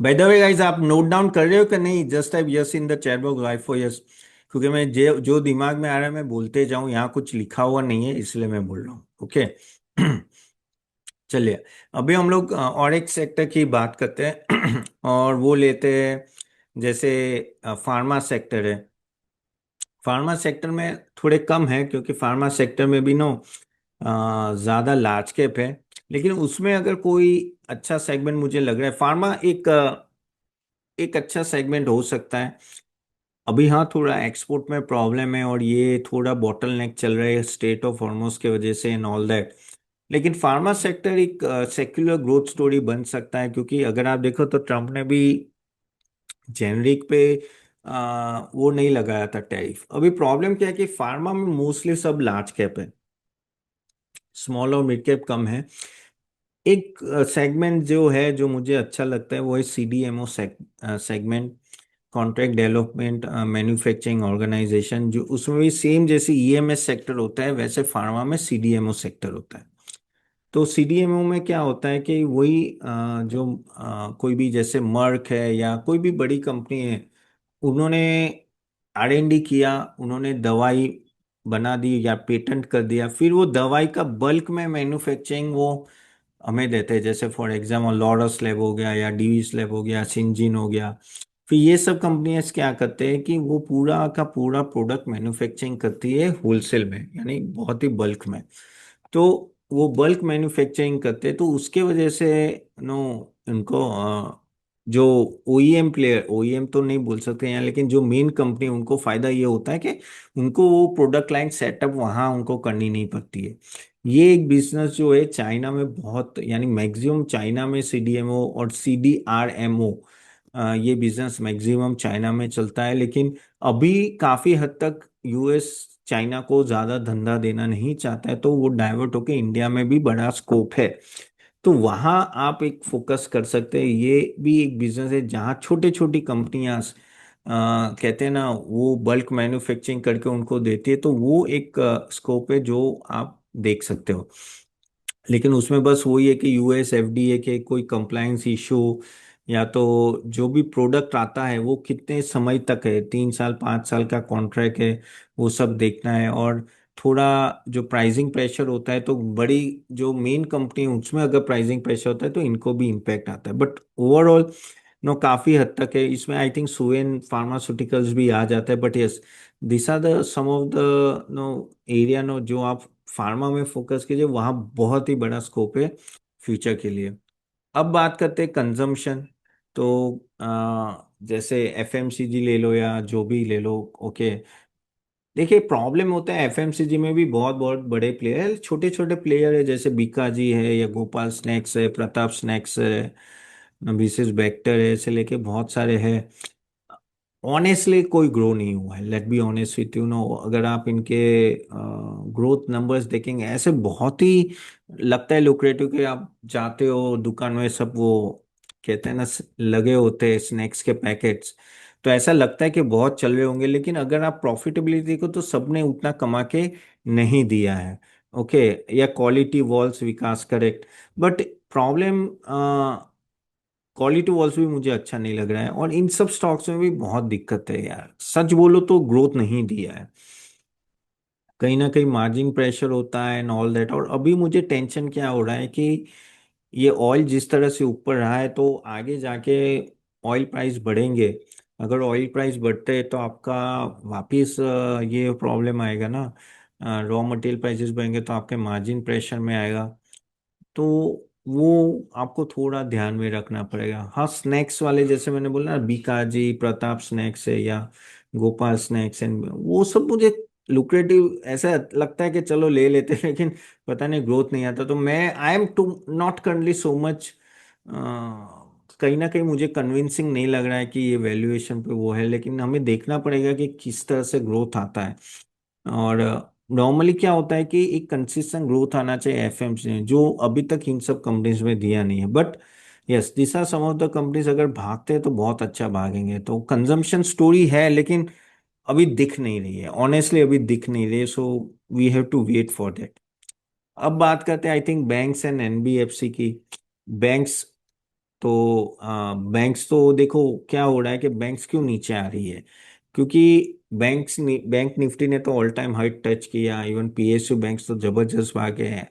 बाय द वे गाइस, आप नोट डाउन कर रहे हो कि नहीं? Just type yes in the chat box, I for yes. क्योंकि मैं जो दिमाग में आ रहा है मैं बोलते जाऊं, यहाँ कुछ लिखा हुआ नहीं है इसलिए मैं बोल रहा हूँ। ओके। चलिए, अभी हम लोग और एक सेक्टर की बात करते हैं और वो लेते हैं, जैसे फार्मा सेक्टर है। फार्मा सेक्टर में थोड़े कम है, क्योंकि फार्मा सेक्टर में भी नो ज्यादा लार्ज कैप है। लेकिन उसमें अगर कोई अच्छा सेगमेंट मुझे लग रहा है, फार्मा एक अच्छा सेगमेंट हो सकता है। अभी हाँ, थोड़ा एक्सपोर्ट में प्रॉब्लम है और ये थोड़ा बॉटल नेक चल रहा है स्टेट ऑफ हॉर्मोज के वजह से एंड ऑल दैट। लेकिन फार्मा सेक्टर एक सेक्युलर ग्रोथ स्टोरी बन सकता है, क्योंकि अगर आप देखो तो ट्रम्प ने भी जेनरिक पे वो नहीं लगाया था टैरिफ। अभी प्रॉब्लम क्या है कि फार्मा में मोस्टली सब लार्ज कैप है, स्मॉल और मिड कैप कम है। एक सेगमेंट जो है जो मुझे अच्छा लगता है वो है CDMO segment, contract development manufacturing organization. जो उसमें भी सेम जैसे ईएमएस सेक्टर होता है, वैसे फार्मा में सीडीएमओ सेक्टर होता है। तो सीडीएमओ में क्या होता है कि वही जो कोई भी जैसे मर्क है या कोई भी बड़ी कंपनी है, उन्होंने आरएनडी किया, उन्होंने दवाई बना दी या पेटेंट कर दिया, फिर वो दवाई का बल्क में मैन्युफैक्चरिंग वो हमें देते हैं। जैसे फॉर एग्जाम्पल लॉरस लैब हो गया या डीवीस लैब हो गया, सिंजिन हो गया। फिर ये सब कंपनियां क्या करते हैं कि वो पूरा का पूरा प्रोडक्ट मैन्युफैक्चरिंग करती है होलसेल में, यानी बहुत ही बल्क में। तो वो बल्क मैन्युफैक्चरिंग करते हैं, तो उसके वजह से नो उनको जो ओईएम प्लेयर, ओईएम तो नहीं बोल सकते हैं, लेकिन जो मेन कंपनी, उनको फायदा ये होता है कि उनको वो प्रोडक्ट लाइन सेटअप वहां उनको करनी नहीं पड़ती है। ये एक बिजनेस जो है चाइना में बहुत, यानी मैक्सिमम चाइना में सीडीएमओ और सीडीआरएमओ, ये बिजनेस मैक्सिमम चाइना में चलता है। लेकिन अभी काफी हद तक यूएस चाइना को ज्यादा धंधा देना नहीं चाहता है, तो वो डाइवर्ट होके इंडिया में भी बड़ा स्कोप है। तो वहां आप एक फोकस कर सकते हैं। ये भी एक बिजनेस है जहाँ छोटी छोटी कंपनियां कहते हैं ना, वो बल्क मैन्युफैक्चरिंग करके उनको देती है। तो वो एक स्कोप है जो आप देख सकते हो। लेकिन उसमें बस वही है कि यूएस एफडीए के कोई कंप्लायंस इशू, या तो जो भी प्रोडक्ट आता है वो कितने समय तक है, 3 साल 5 साल का कॉन्ट्रैक्ट है, वो सब देखना है। और थोड़ा जो प्राइसिंग प्रेशर होता है, तो बड़ी जो मेन कंपनी है उसमें अगर प्राइसिंग प्रेशर होता है तो इनको भी इम्पेक्ट आता है। बट ओवरऑल नो काफी हद तक है इसमें। आई थिंक सुवेन फार्मास्यूटिकल्स भी आ जाता है, but yes, this are the some of the no area no जो आप फार्मा में फोकस कीजिए, वहाँ बहुत ही बड़ा स्कोप है फ्यूचर के लिए। अब बात करते हैं कंजम्पशन। तो जैसे एफएमसीजी ले लो या जो भी ले लो, ओके। देखिए प्रॉब्लम होता है एफएमसीजी में भी, बहुत बहुत बड़े प्लेयर है, छोटे छोटे प्लेयर है, जैसे बीकाजी है या गोपाल स्नैक्स है, प्रताप स्नैक्स है, विशेष बेक्टर है, ऐसे लेके बहुत सारे हैं। ऑनेस्टली कोई ग्रो नहीं हुआ है, let be honest with you no. अगर आप इनके ग्रोथ नंबर्स देखेंगे, ऐसे बहुत ही लगता है लुक्रेटिव कि आप जाते हो दुकान में, सब वो कहते हैं ना लगे होते हैं स्नैक्स के पैकेट्स, तो ऐसा लगता है कि बहुत चल रहे होंगे, लेकिन अगर आप प्रॉफिटेबिलिटी देखो तो सबने उतना कमा के नहीं दिया है। ओके, या quality walls Vikas correct, but problem quality walls भी मुझे अच्छा नहीं लग रहा है, और इन सब स्टॉक्स में भी बहुत दिक्कत है यार, सच बोलो तो ग्रोथ नहीं दिया है, कहीं ना कहीं मार्जिन प्रेशर होता है एंड ऑल दैट। और अभी मुझे टेंशन क्या हो रहा है कि ये ऑयल जिस तरह से ऊपर रहा है, तो आगे जाके ऑयल प्राइस बढ़ेंगे। अगर ऑयल प्राइस बढ़ते हैं तो आपका वापिस ये प्रॉब्लम आएगा ना, रॉ मटेरियल प्राइसेस बढ़ेंगे तो आपके मार्जिन प्रेशर में आएगा। तो वो आपको थोड़ा ध्यान में रखना पड़ेगा। हाँ, स्नैक्स वाले जैसे मैंने बोला ना, बीकाजी, प्रताप स्नैक्स है या गोपाल स्नैक्स एंड वो सब मुझे लुक्रेटिव ऐसा लगता है कि चलो ले लेते हैं, लेकिन पता नहीं ग्रोथ नहीं आता। तो मैं I am too not currently so much, कहीं ना कहीं मुझे कन्विंसिंग नहीं लग रहा है कि ये वैल्यूएशन पे वो है, लेकिन हमें देखना पड़ेगा कि किस तरह से ग्रोथ आता है। और नॉर्मली क्या होता है कि एक कंसिस्टेंट ग्रोथ आना चाहिए एफएमसी में, जो अभी तक इन सब कंपनीज में दिया नहीं है। But yes, this are some of the companies, अगर भागते हैं तो बहुत अच्छा भागेंगे। तो कंजम्पशन स्टोरी है, लेकिन अभी दिख नहीं रही है, ऑनेस्टली अभी दिख नहीं रही है, so we have to wait for that. अब बात करते हैं I think banks and NBFC की। बैंक्स तो बैंक्स तो देखो क्या हो रहा है कि बैंक्स क्यों नीचे आ रही है, क्योंकि बैंक निफ्टी ने तो ऑल टाइम हाई टच किया, इवन पीएसयू बैंक्स तो जबरदस्त भागे हैं,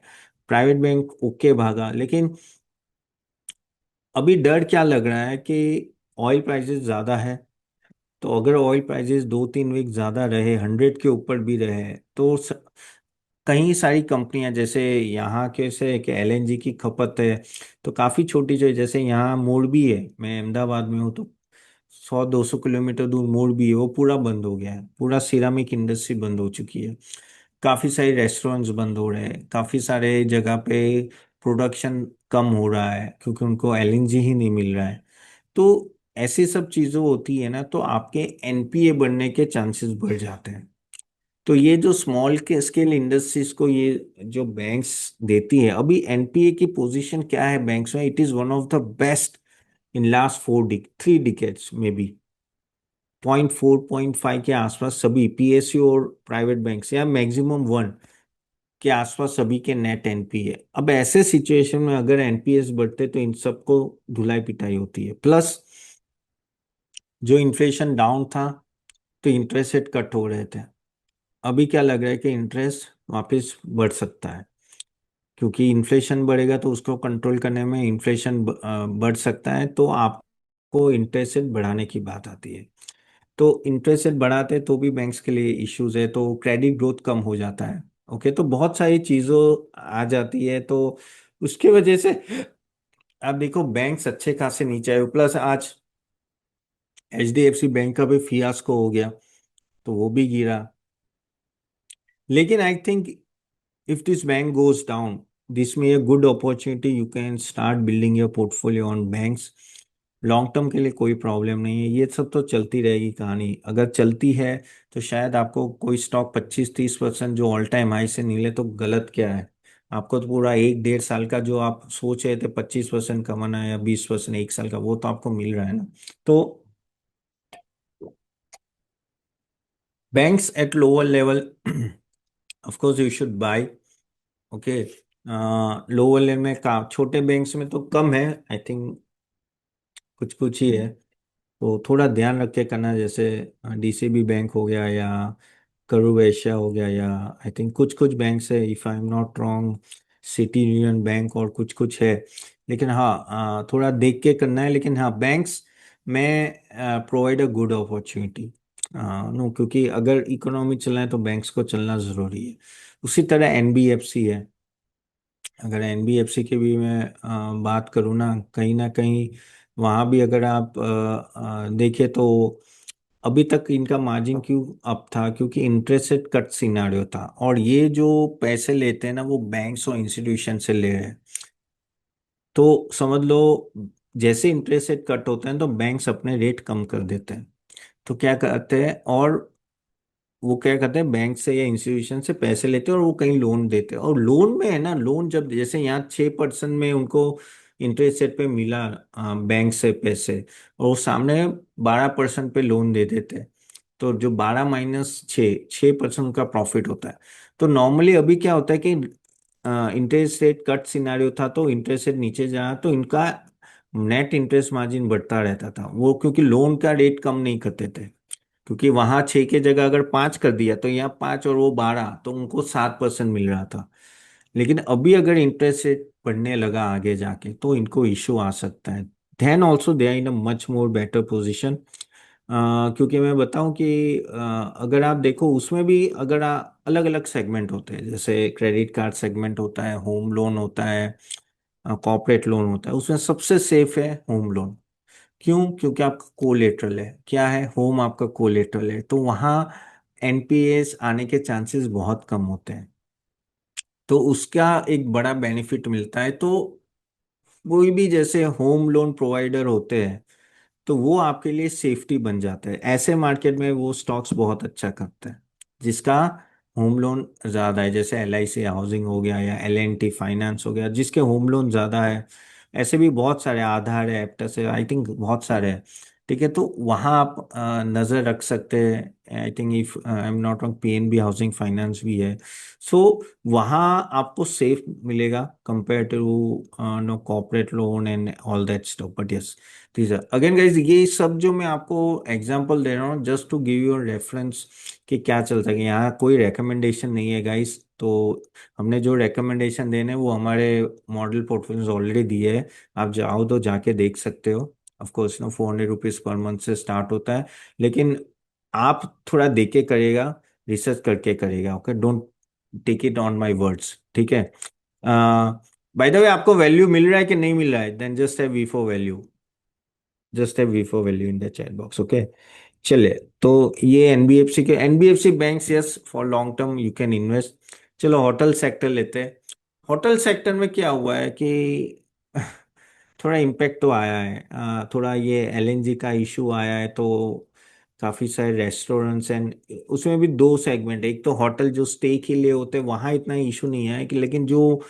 प्राइवेट बैंक ओके भागा। लेकिन अभी डर क्या लग रहा है कि ऑयल प्राइसेस ज्यादा है, तो अगर ऑयल प्राइसेस 2-3 वीक ज्यादा रहे, 100 के ऊपर भी रहे, तो कई सारी कंपनियां, जैसे यहाँ के से कि एलएनजी की खपत है, तो काफी छोटी जो है, जैसे यहाँ मोरबी है, मैं अहमदाबाद में हूँ, तो 100-200 किलोमीटर दूर मोरबी है, वो पूरा बंद हो गया है, पूरा सिरामिक इंडस्ट्री बंद हो चुकी है। काफी सारे रेस्टोरेंट्स बंद हो रहे हैं, काफी सारे जगह पे प्रोडक्शन कम हो रहा है क्योंकि उनको एलएनजी ही नहीं मिल रहा है। तो ऐसी सब चीजें होती है ना, तो आपके एनपीए बढ़ने के चांसेस बढ़ जाते हैं। तो ये जो स्मॉल के स्केल इंडस्ट्रीज को ये जो बैंक्स देती है, अभी एनपीए की पोजीशन क्या है बैंक्स में, it is one of the best in last 3 decades में बी। 0.4 0.5 के आसपास सभी पीएसयू और प्राइवेट बैंक्स, या मैक्सिमम 1 के आसपास सभी के नेट एनपीए। अब ऐसे सिचुएशन में अगर एनपीएस बढ़ते तो इन सबको धुलाई पिटाई होती है। प्लस जो इन्फ्लेशन डाउन था, तो इंटरेस्ट रेट कट हो रहे थे। अभी क्या लग रहा है कि इंटरेस्ट वापस बढ़ सकता है, क्योंकि इन्फ्लेशन बढ़ेगा तो उसको कंट्रोल करने में इन्फ्लेशन बढ़ सकता है, तो आपको इंटरेस्ट रेट बढ़ाने की बात आती है। तो इंटरेस्ट रेट बढ़ाते हैं तो भी बैंक्स के लिए इश्यूज है, तो क्रेडिट ग्रोथ कम हो जाता है। ओके, तो बहुत सारी चीज़ों आ जाती है, तो उसके वजह से आप देखो बैंक्स अच्छे खासे नीचे आए। प्लस आज एचडीएफसी बैंक का भी फियास्को हो गया, तो वो भी गिरा। लेकिन I think if this bank goes down, this may a good opportunity, you can start building your portfolio on banks। Long term के लिए कोई प्रॉब्लम नहीं है, ये सब तो चलती रहेगी कहानी। अगर चलती है तो शायद आपको कोई स्टॉक 25-30% जो ऑल टाइम हाई से मिले, तो गलत क्या है। आपको तो पूरा 1-1.5 साल का जो आप सोच रहे थे 25% कमाना है या 20% 1 साल का, वो तो आपको मिल रहा है ना। तो banks at lower level, of course you should buy. Okay, lower level में का छोटे बैंक्स में तो कम है, आई थिंक कुछ कुछ ही है। तो थोड़ा ध्यान रख के करना, जैसे डीसीबी बैंक हो गया या करूर वैश्य हो गया, या आई थिंक कुछ कुछ बैंक है, if I am not wrong city union bank और कुछ कुछ है। लेकिन हाँ, थोड़ा देख के करना है। लेकिन हाँ, बैंक्स में provide a good opportunity. No, क्योंकि अगर इकोनॉमी चलना है तो बैंक्स को चलना ज़रूरी है। उसी तरह एनबीएफसी है। अगर एनबीएफसी की भी मैं बात करूँ ना कहीं वहाँ भी अगर आप देखें तो अभी तक इनका मार्जिन क्यों अप था, क्योंकि इंटरेस्ट रेट कट सिनारियो था, और ये जो पैसे लेते हैं ना वो बैंक्स और इंस्टीट्यूशन से ले रहे हैं। तो समझ लो, जैसे इंटरेस्ट रेट कट होते हैं तो बैंक्स अपने रेट कम कर देते हैं। तो क्या करते हैं, और वो क्या करते हैं, बैंक से या इंस्टीट्यूशन से पैसे लेते हैं और वो कहीं लोन देते हैं। और लोन में है ना, लोन जब जैसे यहाँ 6% में उनको इंटरेस्ट रेट पे मिला बैंक से पैसे, और वो सामने 12% पे लोन दे देते हैं। तो जो 12 - 6 6% का प्रॉफिट होता है। तो नॉर्मली अभी क्या होता है कि इंटरेस्ट रेट कट सिनारियो था, तो इंटरेस्ट रेट नीचे जा तो इनका नेट इंटरेस्ट मार्जिन बढ़ता रहता था, वो क्योंकि लोन का रेट कम नहीं करते थे। क्योंकि वहां 6 की जगह अगर 5 कर दिया तो यहाँ 5 और वो 12, तो उनको 7% मिल रहा था। लेकिन अभी अगर इंटरेस्ट रेट बढ़ने लगा आगे जाके तो इनको इशू आ सकता है। Then also they are in a much more better position. क्योंकि मैं बताऊं कि अगर आप देखो उसमें भी अगर अलग अलग सेगमेंट होते हैं, जैसे क्रेडिट कार्ड सेगमेंट होता है, होम लोन होता है, कॉर्पोरेट लोन होता है। उसमें सबसे सेफ है होम लोन। क्यों? क्योंकि आपका कोलेटरल है, क्या है, होम आपका कोलेटरल है, तो वहाँ एनपीएस आने के चांसेस बहुत कम होते हैं। तो उसका एक बड़ा बेनिफिट मिलता है। तो कोई भी जैसे होम लोन प्रोवाइडर होते हैं तो वो आपके लिए सेफ्टी बन जाता है। ऐसे मार्केट में वो स्टॉक्स बहुत अच्छा करते हैं जिसका होम लोन ज़्यादा है, जैसे एलआईसी हाउसिंग हो गया या एलएनटी फाइनेंस हो गया, जिसके होम लोन ज़्यादा है। ऐसे भी बहुत सारे, आधार है, एप्टस है, आई थिंक बहुत सारे हैं। ठीक है, तो वहाँ आप नज़र रख सकते हैं। I think if I am not wrong PNB housing finance भी है। सो वहाँ आपको सेफ मिलेगा compare to no corporate loan and all that stuff. But yes, ठीक है, अगेन गाइज, ये सब जो मैं आपको एग्जांपल दे रहा हूँ just to give you reference कि क्या चलता है, कि यहाँ कोई रिकमेंडेशन नहीं है गाइज। तो हमने जो रिकमेंडेशन देने वो हमारे मॉडल पोर्टफोलियोज ऑलरेडी दिए है। आप जाओ तो जाके देख सकते हो। ऑफ कोर्स ना, 400 रुपीज पर मंथ से स्टार्ट होता है। लेकिन आप थोड़ा देखे करिएगा, रिसर्च करके करिएगा। Okay, don't take it on my words, ठीक है। बाय द वे, आपको वैल्यू मिल रहा है कि नहीं मिल रहा है, then just have V for value, just have V for value in the chat box. Okay, चलिए। तो ये एनबीएफसी के, NBFC banks, yes for long term you can invest. चलो होटल सेक्टर लेते हैं। होटल सेक्टर में क्या हुआ है कि थोड़ा इम्पेक्ट तो आया है। थोड़ा ये एलएनजी का इशू आया है, तो काफ़ी सारे रेस्टोरेंट्स एंड उसमें भी दो सेगमेंट है। एक तो होटल जो स्टे के लिए होते हैं वहाँ इतना इशू नहीं है, कि लेकिन जो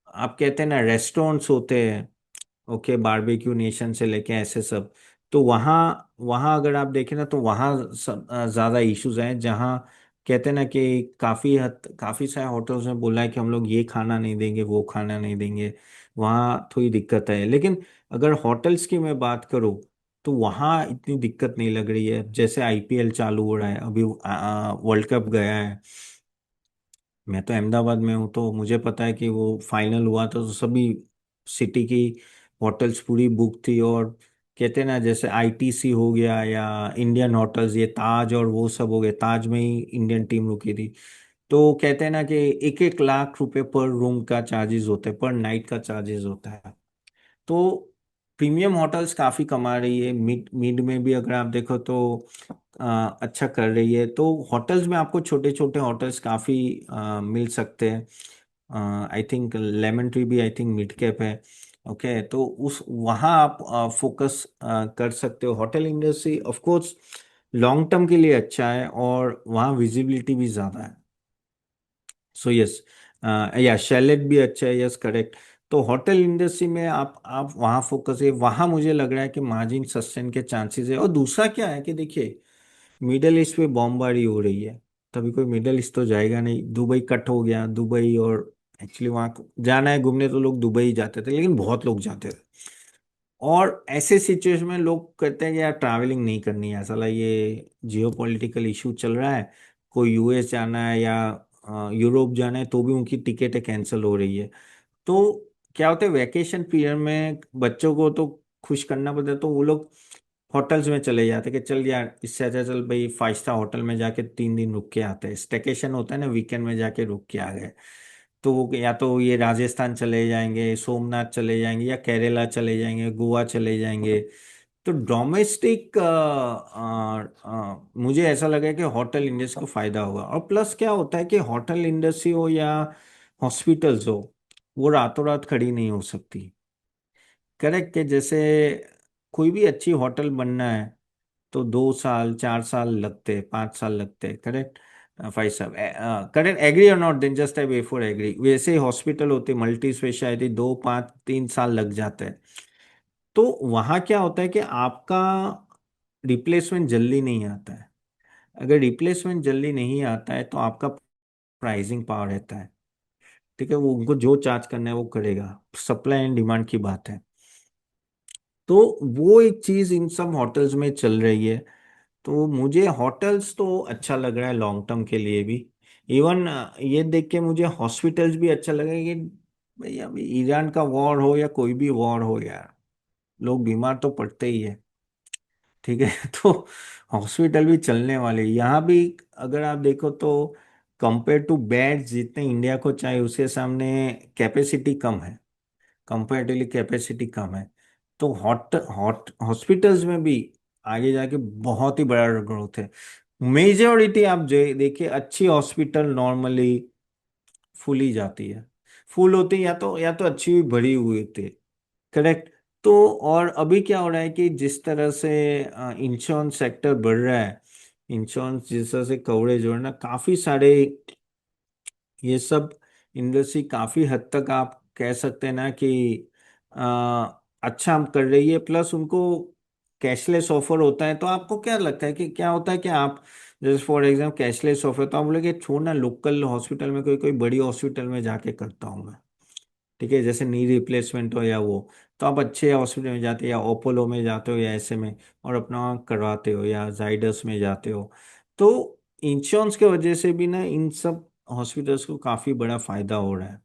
आप कहते हैं ना रेस्टोरेंट्स होते हैं, ओके, बारबेक्यू नेशन से लेके ऐसे सब, तो वहाँ वहाँ अगर आप देखें ना तो वहाँ सब ज़्यादा इश्यूज हैं। जहाँ कहते हैं ना कि काफ़ी सारे होटल्स ने बोला है कि हम लोग ये खाना नहीं देंगे, वो खाना नहीं देंगे। वहाँ थोड़ी दिक्कत है। लेकिन अगर होटल्स की मैं बात करूँ तो वहाँ इतनी दिक्कत नहीं लग रही है। जैसे आईपीएल चालू हो रहा है अभी, वर्ल्ड कप गया है। मैं तो अहमदाबाद में हूँ, तो मुझे पता है कि वो फाइनल हुआ था तो सभी सिटी की होटल्स पूरी बुक थी। और कहते हैं ना, जैसे आईटीसी हो गया या इंडियन होटल्स, ये ताज और वो सब हो गए, ताज में ही इंडियन टीम रुकी थी। तो कहते हैं ना कि 1 1 लाख रुपए पर रूम का चार्जेस होते हैं, पर नाइट का चार्जेस होता है। तो प्रीमियम होटल्स काफ़ी कमा रही है, मिड मिड में भी अगर आप देखो तो अच्छा कर रही है। तो होटल्स में आपको छोटे छोटे होटल्स काफ़ी मिल सकते हैं। आई थिंक लेमन ट्री भी आई थिंक मिड कैप है। ओके, तो उस वहाँ आप फोकस कर सकते हो। Hotel industry of course long term के लिए अच्छा है, और वहाँ विजिबिलिटी भी ज़्यादा है। सो यस, या शैलेट भी अच्छा है, यस करेक्ट। तो होटल इंडस्ट्री में आप वहाँ फोकस है, वहाँ मुझे लग रहा है कि मार्जिन सस्टेन के चांसेस है। और दूसरा क्या है कि देखिए, मिडल ईस्ट पे बमबारी हो रही है, तभी कोई मिडल ईस्ट तो जाएगा नहीं। दुबई कट हो गया, दुबई और एक्चुअली वहां जाना है घूमने तो लोग दुबई जाते थे, लेकिन बहुत लोग जाते थे। और ऐसे सिचुएशन में लोग कहते हैं कि यार ट्रैवलिंग नहीं करनी है, साला ये जियो पॉलिटिकल इशू चल रहा है, कोई यूएस जाना है या यूरोप जाना है तो भी उनकी टिकटें कैंसिल हो रही है। तो क्या होता है, वैकेशन पीरियड में बच्चों को तो खुश करना पड़ता है, तो वो लोग होटल्स में चले जाते हैं कि चल यार इससे अच्छा चल भाई 5 स्टार होटल में जाके 3 दिन रुक के आते हैं, स्टेकेशन होता है ना, वीकेंड में जाके रुक के आ गए। तो वो या तो ये राजस्थान चले जाएंगे, सोमनाथ चले जाएंगे, या केरला चले जाएंगे, गोवा चले जाएंगे। तो डोमेस्टिक मुझे ऐसा लगा कि होटल इंडस्ट्री को फायदा होगा। और प्लस क्या होता है कि होटल इंडस्ट्री हो या हॉस्पिटल्स हो, वो रातों रात खड़ी नहीं हो सकती। करेक्ट, कि जैसे कोई भी अच्छी होटल बनना है तो 2 साल 4 साल लगते, 5 साल लगते, करेक्ट। 5 साल, करेक्ट, एग्री और not, then just I way for agree. वैसे ही हॉस्पिटल होते मल्टी स्पेशलिटी, 2 5 3 साल लग जाते हैं। तो वहाँ क्या होता है कि आपका रिप्लेसमेंट जल्दी नहीं आता है। अगर रिप्लेसमेंट जल्दी नहीं आता है तो आपका प्राइसिंग पावर रहता है। ठीक है, वो उनको जो चार्ज करना है वो करेगा, सप्लाई एंड डिमांड की बात है। तो वो एक चीज इन सब होटल्स में चल रही है। तो मुझे होटल्स तो अच्छा लग रहा है लॉन्ग टर्म के लिए भी। इवन ये देख के मुझे हॉस्पिटल्स भी अच्छा लगा कि भाई अभी ईरान का वॉर हो या कोई भी वॉर हो यार, लोग बीमार तो पड़ते ही है। ठीक है तो हॉस्पिटल भी चलने वाले यहाँ भी। अगर आप देखो तो कंपेयर टू बेड्स जितने इंडिया को चाहिए, उसके सामने कैपेसिटी कम है, कंपेरेटिवली कैपेसिटी कम है। तो हॉट हॉट हॉस्पिटल्स में भी आगे जाके बहुत ही बड़ा ग्रोथ है। मेजोरिटी आप जो देखिए अच्छी हॉस्पिटल नॉर्मली फुल ही जाती है, फुल होती है, या तो अच्छी हुई भरी हुई होती है। करेक्ट। तो और अभी क्या हो रहा है कि जिस तरह से इंश्योरेंस सेक्टर बढ़ रहा है, इंश्योरेंस जिस तरह से कवरेज हो रहा है ना, काफी सारे ये सब इंडस्ट्री काफी हद तक आप कह सकते हैं ना कि अच्छा हम कर रही है। प्लस उनको कैशलेस ऑफर होता है। तो आपको क्या लगता है कि क्या होता है कि आप जैसे फॉर एग्जाम्पल कैशलेस ऑफर, तो आप बोले कि छोड़ ना, लोकल हॉस्पिटल में कोई कोई बड़ी हॉस्पिटल में जाके करता हूँ मैं। ठीक है, जैसे नी रिप्लेसमेंट हो या वो, तो आप अच्छे हॉस्पिटल में जाते हो या अपोलो में जाते हो या ऐसे में, और अपना करवाते हो, या जाइडस में जाते हो। तो इंश्योरेंस के वजह से भी ना इन सब हॉस्पिटल्स को काफी बड़ा फायदा हो रहा है।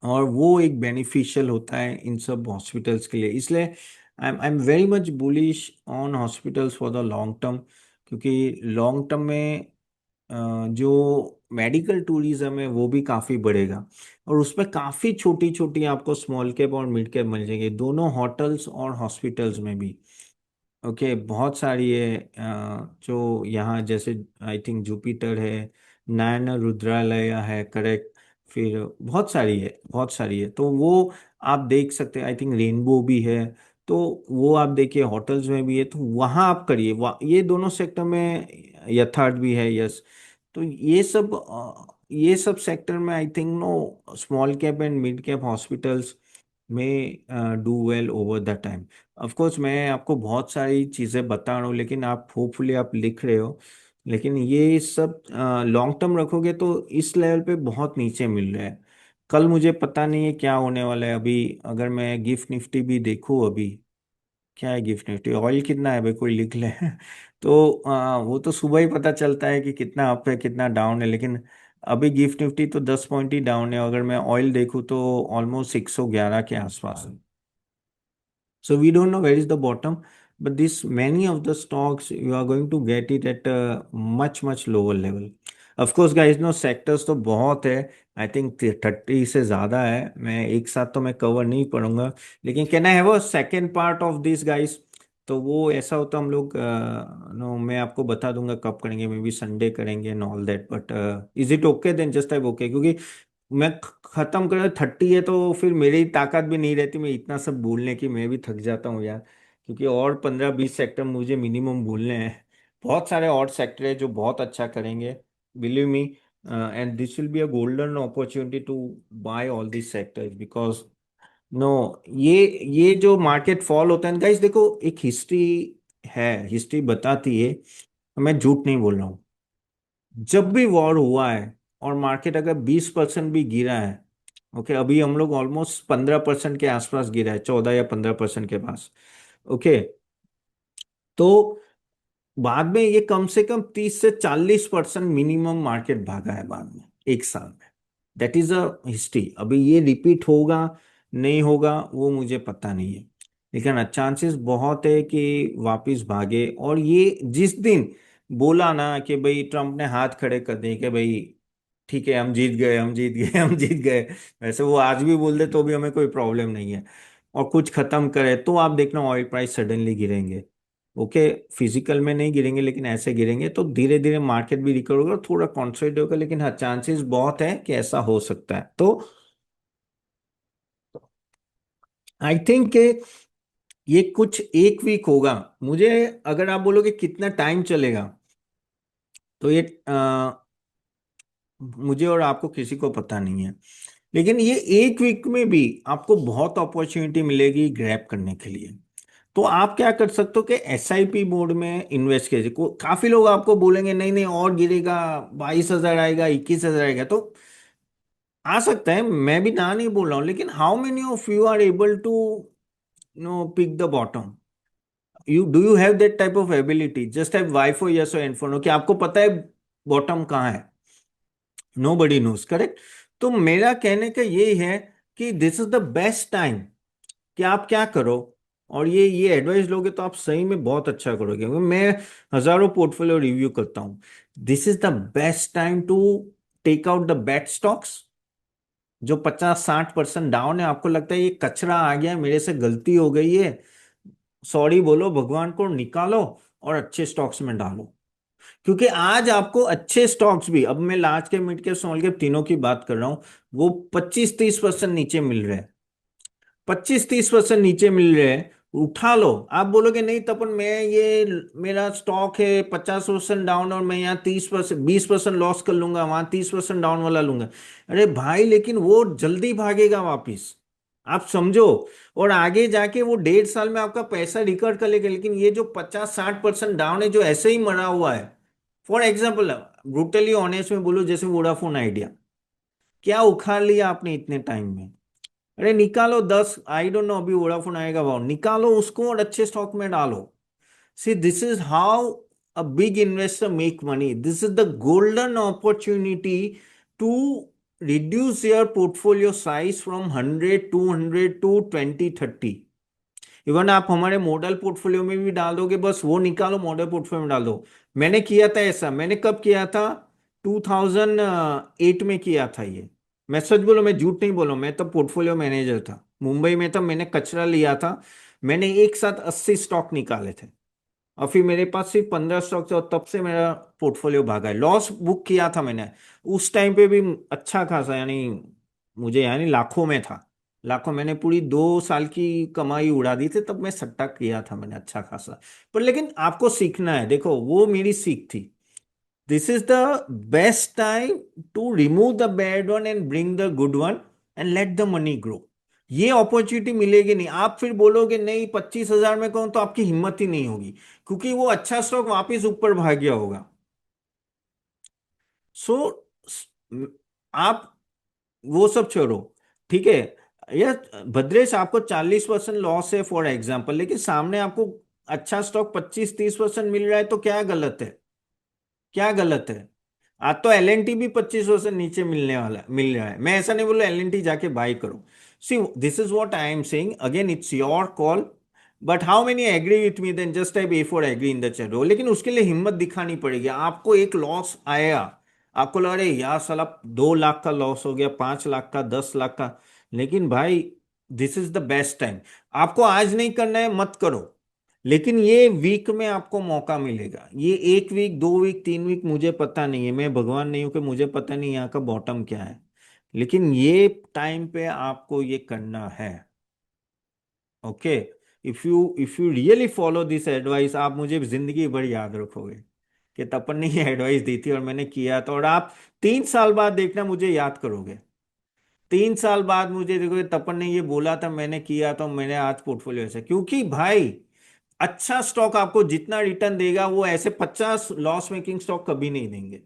और वो एक बेनिफिशियल होता है इन सब हॉस्पिटल्स के लिए। इसलिए I am very much bullish on hospitals for the long term. क्योंकि लॉन्ग टर्म में जो मेडिकल टूरिज्म है वो भी काफी बढ़ेगा। और उसमें काफी छोटी छोटी आपको स्मॉल कैप और मिड कैप मिल जाएंगे, दोनों होटल्स और हॉस्पिटल्स में भी। ओके, बहुत सारी है जो यहाँ जैसे आई थिंक जुपिटर है, नयन रुद्रालय है, करेक्ट। फिर बहुत सारी है, बहुत सारी है, तो वो आप देख सकते हैं। आई थिंक रेनबो भी है। तो वो आप देखिए होटल्स में भी है, तो वहाँ आप करिए, ये दोनों सेक्टर में यथार्थ भी है, यस। तो ये सब सेक्टर में I think no small cap and mid cap hospitals में do well over the time. Of course मैं आपको बहुत सारी चीज़ें बता रहा हूँ, लेकिन आप होपफुली आप लिख रहे हो। लेकिन ये सब लॉन्ग टर्म रखोगे तो इस लेवल पे बहुत नीचे मिल रहा है। कल मुझे पता नहीं है क्या होने वाला है। अभी अगर मैं गिफ्ट निफ्टी भी देखूँ, अभी क्या है गिफ्ट निफ्टी, ऑयल कितना है भाई कोई लिख ले तो वो तो सुबह ही पता चलता है कि कितना अप है कितना डाउन है। लेकिन अभी गिफ्ट निफ्टी तो 10 पॉइंट ही डाउन है। अगर मैं ऑयल देखूँ तो ऑलमोस्ट 611 के आसपास है। So we don't know where is the bottom, but this many of the stocks you are going to get it at a much lower level. Of course, guys, no sectors तो बहुत है। I think 30 से ज़्यादा है, मैं एक साथ तो मैं कवर नहीं करूंगा। लेकिन can I have a second part of this guys? तो वो ऐसा होता हम लोग नो, मैं आपको बता दूंगा कब करेंगे, मे बी संडे करेंगे and all that. But is it okay then? Just I okay, क्योंकि मैं खत्म कर 30 है तो फिर मेरी ताकत भी नहीं रहती मैं इतना सब भूलने की, मैं भी थक जाता हूँ यार। क्योंकि और 15 20 सेक्टर मुझे मिनिमम भूलने हैं। बहुत सारे और सेक्टर है जो बहुत अच्छा करेंगे, believe me. And this will be a golden opportunity to buy all this sectors, because no, ये जो मार्केट फॉल होता है गाइस, देखो एक हिस्ट्री है, हिस्ट्री बताती है, मैं झूठ नहीं बोल रहा हूँ। जब भी वॉर हुआ है और मार्केट अगर 20% भी गिरा है, ओके, अभी हम लोग ऑलमोस्ट 15% के आसपास गिरा है, 14 या 15% के पास, ओके, तो बाद में ये कम से कम 30 से 40% मिनिमम मार्केट भागा है बाद में, एक साल में। That is a history. अभी ये रिपीट होगा नहीं होगा वो मुझे पता नहीं है, लेकिन चांसेस बहुत है कि वापस भागे। और ये जिस दिन बोला ना कि भाई ट्रम्प ने हाथ खड़े कर दिए कि भाई ठीक है हम जीत गए, हम जीत गए, हम जीत गए, वैसे वो आज भी बोल दे तो भी हमें कोई प्रॉब्लम नहीं है, और कुछ खत्म करे, तो आप देखना ऑयल प्राइस सडनली गिरेंगे। ओके, फिजिकल में नहीं गिरेंगे लेकिन ऐसे गिरेंगे, तो धीरे धीरे मार्केट भी रिकवर होगा, थोड़ा कॉन्सोलिडेट होगा, लेकिन हाँ चांसेस बहुत है कि ऐसा हो सकता है। तो आई थिंक ये कुछ एक वीक होगा। मुझे, अगर आप बोलोगे कितना टाइम चलेगा, तो ये मुझे और आपको किसी को पता नहीं है, लेकिन ये एक वीक में भी आपको बहुत अपॉर्चुनिटी मिलेगी ग्रैब करने के लिए। तो आप क्या कर सकते हो कि एसआईपी मोड में इन्वेस्ट कीजिए। काफी लोग आपको बोलेंगे नहीं नहीं और गिरेगा, 22,000 आएगा, 21,000 आएगा, तो आ सकता है, मैं भी ना नहीं बोल रहा हूँ, लेकिन how many of you are able to no pick the bottom? You have that type of ability? Just have Y for yes और एन फॉर नो, कि आपको पता है बॉटम कहाँ है? Nobody knows, correct? तो मेरा कहने का ये है कि this is the best time कि आप क्या करो, और ये एडवाइस लोगे तो आप सही में बहुत अच्छा करोगे, क्योंकि मैं हजारों पोर्टफोलियो रिव्यू करता हूँ। This is the best time to take out the bad stocks, जो 50-60% डाउन है, आपको लगता है ये कचरा आ गया है, मेरे से गलती हो गई है, सॉरी बोलो, भगवान को निकालो और अच्छे स्टॉक्स में डालो। क्योंकि आज आपको अच्छे स्टॉक्स भी, अब मैं large cap, mid cap, small cap तीनों की बात कर रहा हूँ, वो 25-30% नीचे मिल रहे हैं, 25-30% नीचे मिल रहे हैं। उठा लो। आप बोलोगे नहीं तपन, मैं ये मेरा स्टॉक है 50% डाउन और मैं यहाँ 30%, 20% लॉस कर लूंगा, वहां 30% डाउन वाला लूंगा। अरे भाई, लेकिन वो जल्दी भागेगा वापिस, आप समझो, और आगे जाके वो 1.5 साल में आपका पैसा रिकवर कर लेगा। लेकिन ये जो 50-60% डाउन है, जो ऐसे ही मरा हुआ है, फॉर एग्जाम्पल ब्रूटली ऑनेस्ट में बोलो, जैसे वोडाफोन आइडिया, क्या उखाड़ लिया आपने इतने टाइम में? अरे निकालो 10, आई डोंट नो अभी वोडाफोन आएगा भाव, निकालो उसको और अच्छे स्टॉक में डालो। See, this is how a big investor make money. This is the golden opportunity to reduce your portfolio size from 100, 200 to 20-30। Even आप हमारे मॉडल पोर्टफोलियो में भी डाल दोगे, बस वो निकालो, मॉडल पोर्टफोलियो में डाल दो। मैंने किया था ऐसा, मैंने कब किया था? 2008 में किया था ये। मैं सच बोलो, मैं झूठ नहीं बोलूं, मैं तब पोर्टफोलियो मैनेजर था मुंबई में, तब मैंने कचरा लिया था। मैंने एक साथ 80 स्टॉक निकाले थे, और फिर मेरे पास सिर्फ 15 स्टॉक थे, और तब से मेरा पोर्टफोलियो भागा है। लॉस बुक किया था मैंने उस टाइम पे भी, अच्छा खासा, यानी मुझे यानी लाखों में था, लाखों। मैंने पूरी 2 साल की कमाई उड़ा दी थी, तब मैं सट्टा किया था मैंने अच्छा खासा। पर लेकिन आपको सीखना है, देखो वो मेरी सीख थी। This is the best time to remove the bad one and bring the good one and let the money grow. ये अपॉर्चुनिटी मिलेगी नहीं, आप फिर बोलोगे नहीं 25,000 में कौन, तो आपकी हिम्मत ही नहीं होगी, क्योंकि वो अच्छा स्टॉक वापस ऊपर भाग गया होगा। सो आप वो सब छोड़ो, ठीक है? ये भद्रेश, आपको 40% लॉस है फॉर एग्जाम्पल, लेकिन सामने आपको अच्छा स्टॉक 25-30% मिल रहा है, तो क्या गलत है? क्या गलत है? आज तो एलएनटी भी 25% नीचे मिल रहा है। मैं ऐसा नहीं बोलूँ एलएनटी जाके बाई करो। See, this is what I am saying, again it's your call, but how many agree with me? Then just type A for agree in the chat. लेकिन उसके लिए हिम्मत दिखानी पड़ेगी आपको। एक लॉस आया, आपको लग रहा है यार साला 2 लाख का लॉस हो गया, 5 लाख का, 10 लाख का, लेकिन भाई this is the best time. आपको आज नहीं करना है, मत करो, लेकिन ये वीक में आपको मौका मिलेगा। ये 1 वीक, 2 वीक, 3 वीक, मुझे पता नहीं है, मैं भगवान नहीं हूं कि मुझे पता नहीं यहाँ का बॉटम क्या है, लेकिन ये टाइम पे आपको ये करना है। Okay, if you really follow this advice, आप मुझे जिंदगी भर याद रखोगे कि तपन ने ये एडवाइस दी थी और मैंने किया था, और आप 3 साल बाद देखना मुझे याद करोगे। 3 साल बाद मुझे देखोगे तपन ने ये बोला था, मैंने किया था, मैंने आज पोर्टफोलियो ऐसा। क्योंकि भाई अच्छा स्टॉक आपको जितना रिटर्न देगा, वो ऐसे 50 लॉस मेकिंग स्टॉक कभी नहीं देंगे।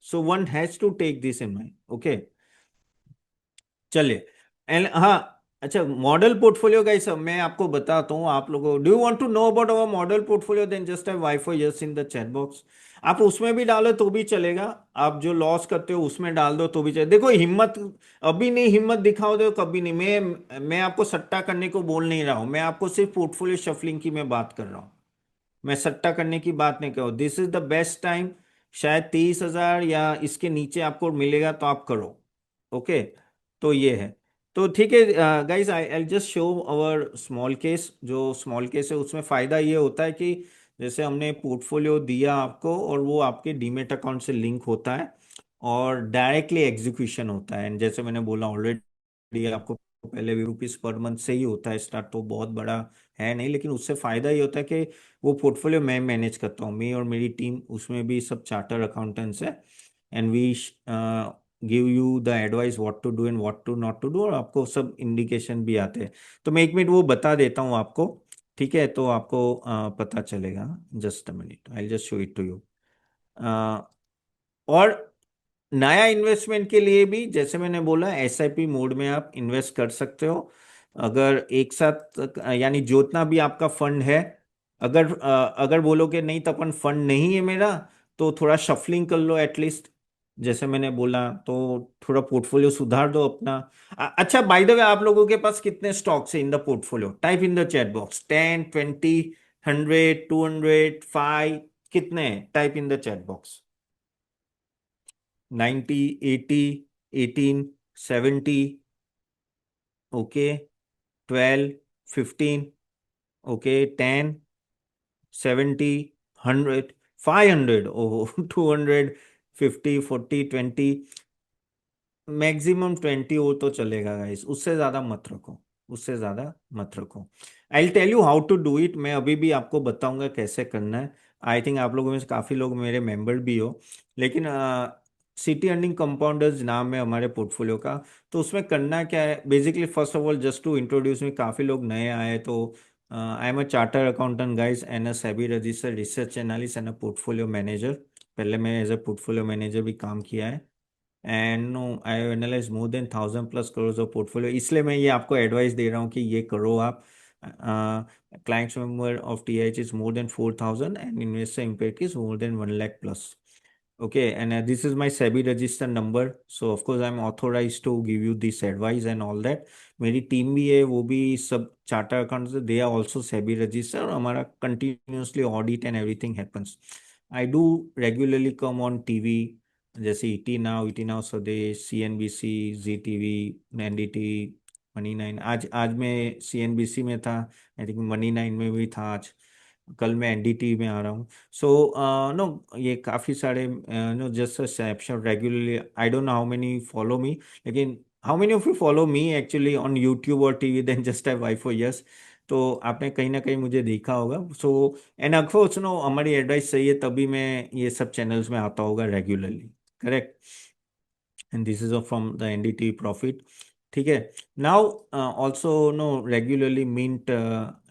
So one has to take this in mind, okay. चलिए। एंड हाँ, अच्छा, मॉडल पोर्टफोलियो का ही सब मैं आपको बताता हूँ आप लोगों। Do you want to know about our model portfolio? Then just have Y for yes in the chat box. आप उसमें भी डालो तो भी चलेगा, आप जो लॉस करते हो उसमें डाल दो तो भी चलेगा। देखो हिम्मत, अभी नहीं हिम्मत दिखाओ तो कभी नहीं। मैं आपको सट्टा करने को बोल नहीं रहा हूँ, मैं आपको सिर्फ पोर्टफोलियो शफलिंग की मैं बात कर रहा हूँ। मैं सट्टा करने की बात नहीं कर रहा हूँ। This is the best time. शायद 30,000 या इसके नीचे आपको मिलेगा तो आप करो, ओके। तो ये है। तो ठीक है guys, I I just show our small case. जो स्मॉल केस है उसमें फायदा ये होता है कि जैसे हमने पोर्टफोलियो दिया आपको और वो आपके डीमेट अकाउंट से लिंक होता है और डायरेक्टली एग्जीक्यूशन होता है। एंड जैसे मैंने बोला ऑलरेडी आपको, पहले भी रुपीज पर मंथ से ही होता है स्टार्ट, तो बहुत बड़ा है नहीं, लेकिन उससे फायदा ये होता है कि वो पोर्टफोलियो मैं मैनेज करता हूँ, मैं और मेरी टीम, उसमें भी सब चार्टर अकाउंटेंट्स है। And we give you the advice what to do and what to not to do, और आपको सब इंडिकेशन भी आते हैं। तो मैं 1 मिनट वो बता देता हूँ आपको, ठीक है? तो आपको पता चलेगा। Just a minute, I just show it to you. और नया इन्वेस्टमेंट के लिए भी जैसे मैंने बोला, एसआईपी मोड में आप इन्वेस्ट कर सकते हो। अगर एक साथ यानी जितना भी आपका फंड है, अगर बोलोगे नहीं तो अपन फंड नहीं है मेरा, तो थोड़ा शफलिंग कर लो एटलीस्ट। जैसे मैंने बोला, तो थोड़ा पोर्टफोलियो सुधार दो अपना। अच्छा, बाय द वे, आप लोगों के पास कितने स्टॉक्स है in the portfolio? Type in the chat box, 10, 20, 100, 200, 5, कितने? Type in the chat box. 90, 80, 18, 70, okay, 12, 15, okay, 10, 70, 100, 500, oh 200, 50, 40, 20, maximum 20 हो तो चलेगा गाइस, उससे ज्यादा मत रखो, उससे ज्यादा मत रखो। I tell you how to do it, मैं अभी भी आपको बताऊंगा कैसे करना है। आई थिंक आप लोगों में से काफी लोग मेरे मेंबर भी हो, लेकिन सिटी अर्निंग कंपाउंडर्स नाम है हमारे पोर्टफोलियो का। तो उसमें करना क्या है basically, first of all just to introduce me, काफी लोग नए आए तो I am a charter accountant guys and a SEBI registered research analyst and a portfolio manager. पहले मैं एज अ पोर्टफोलियो मैनेजर भी काम किया है। And no, I analyze more than 1,000+ crore of portfolio, इसलिए मैं ये आपको एडवाइस दे रहा हूँ कि ये करो आप। Clients member of TIH is more than 4,000 and investor impact is more than 1 lakh+. Okay, and this is my SEBI register number, so of course I'm authorized to give you this advice and all that. मेरी team भी है, वो भी सब charter accounts, they are also SEBI register, और हमारा continuously audit and everything happens. I do regularly come on TV, जैसे ET now Swadesh, CNBC, ZTV, NDT, money 9। आज मैं CNBC में था, आई थिंक मनी 9 में भी था आज। कल मैं NDT में आ रहा हूँ। सो नो, ये काफ़ी सारे no, just snapshot regularly. I don't know how many follow me, लेकिन how many of you follow me actually on YouTube और TV, then just I Y for yes. तो आपने कहीं ना कहीं मुझे देखा होगा। सो एंड अफकोर्स नो, हमारी एडवाइस सही है तभी मैं ये सब चैनल्स में आता होगा regularly, correct? And this is from the NDT profit, ठीक है। Now also no, regularly mint,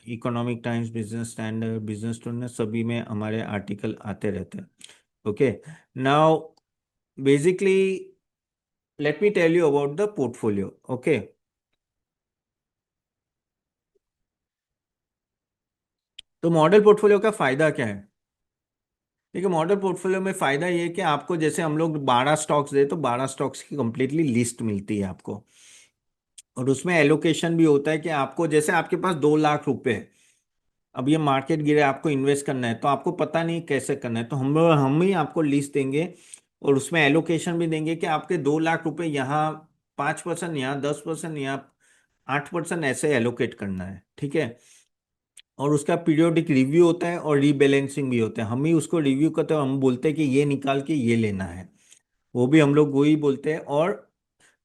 economic times, business standard, business student, सभी में हमारे आर्टिकल आते रहते हैं, okay. Now basically let me tell you about the portfolio, okay. तो model portfolio का फायदा क्या है? देखिए, मॉडल पोर्टफोलियो में फायदा ये है कि आपको, जैसे हम लोग 12 स्टॉक्स दे तो 12 स्टॉक्स की कंप्लीटली लिस्ट मिलती है आपको। और उसमें एलोकेशन भी होता है कि आपको, जैसे आपके पास 2 लाख रुपए है, अब ये मार्केट गिरे, आपको इन्वेस्ट करना है, तो आपको पता नहीं कैसे करना है, तो हम ही आपको लिस्ट देंगे और उसमें एलोकेशन भी देंगे कि आपके 2 लाख रुपए यहाँ 5%, यहाँ 10%, यहाँ 8% ऐसे एलोकेट करना है, ठीक है। और उसका पीरियोडिक रिव्यू होता है और रीबैलेंसिंग भी होता है, हम ही उसको रिव्यू करते हैं और हम बोलते हैं कि ये निकाल के ये लेना है, वो भी हम लोग वही बोलते हैं। और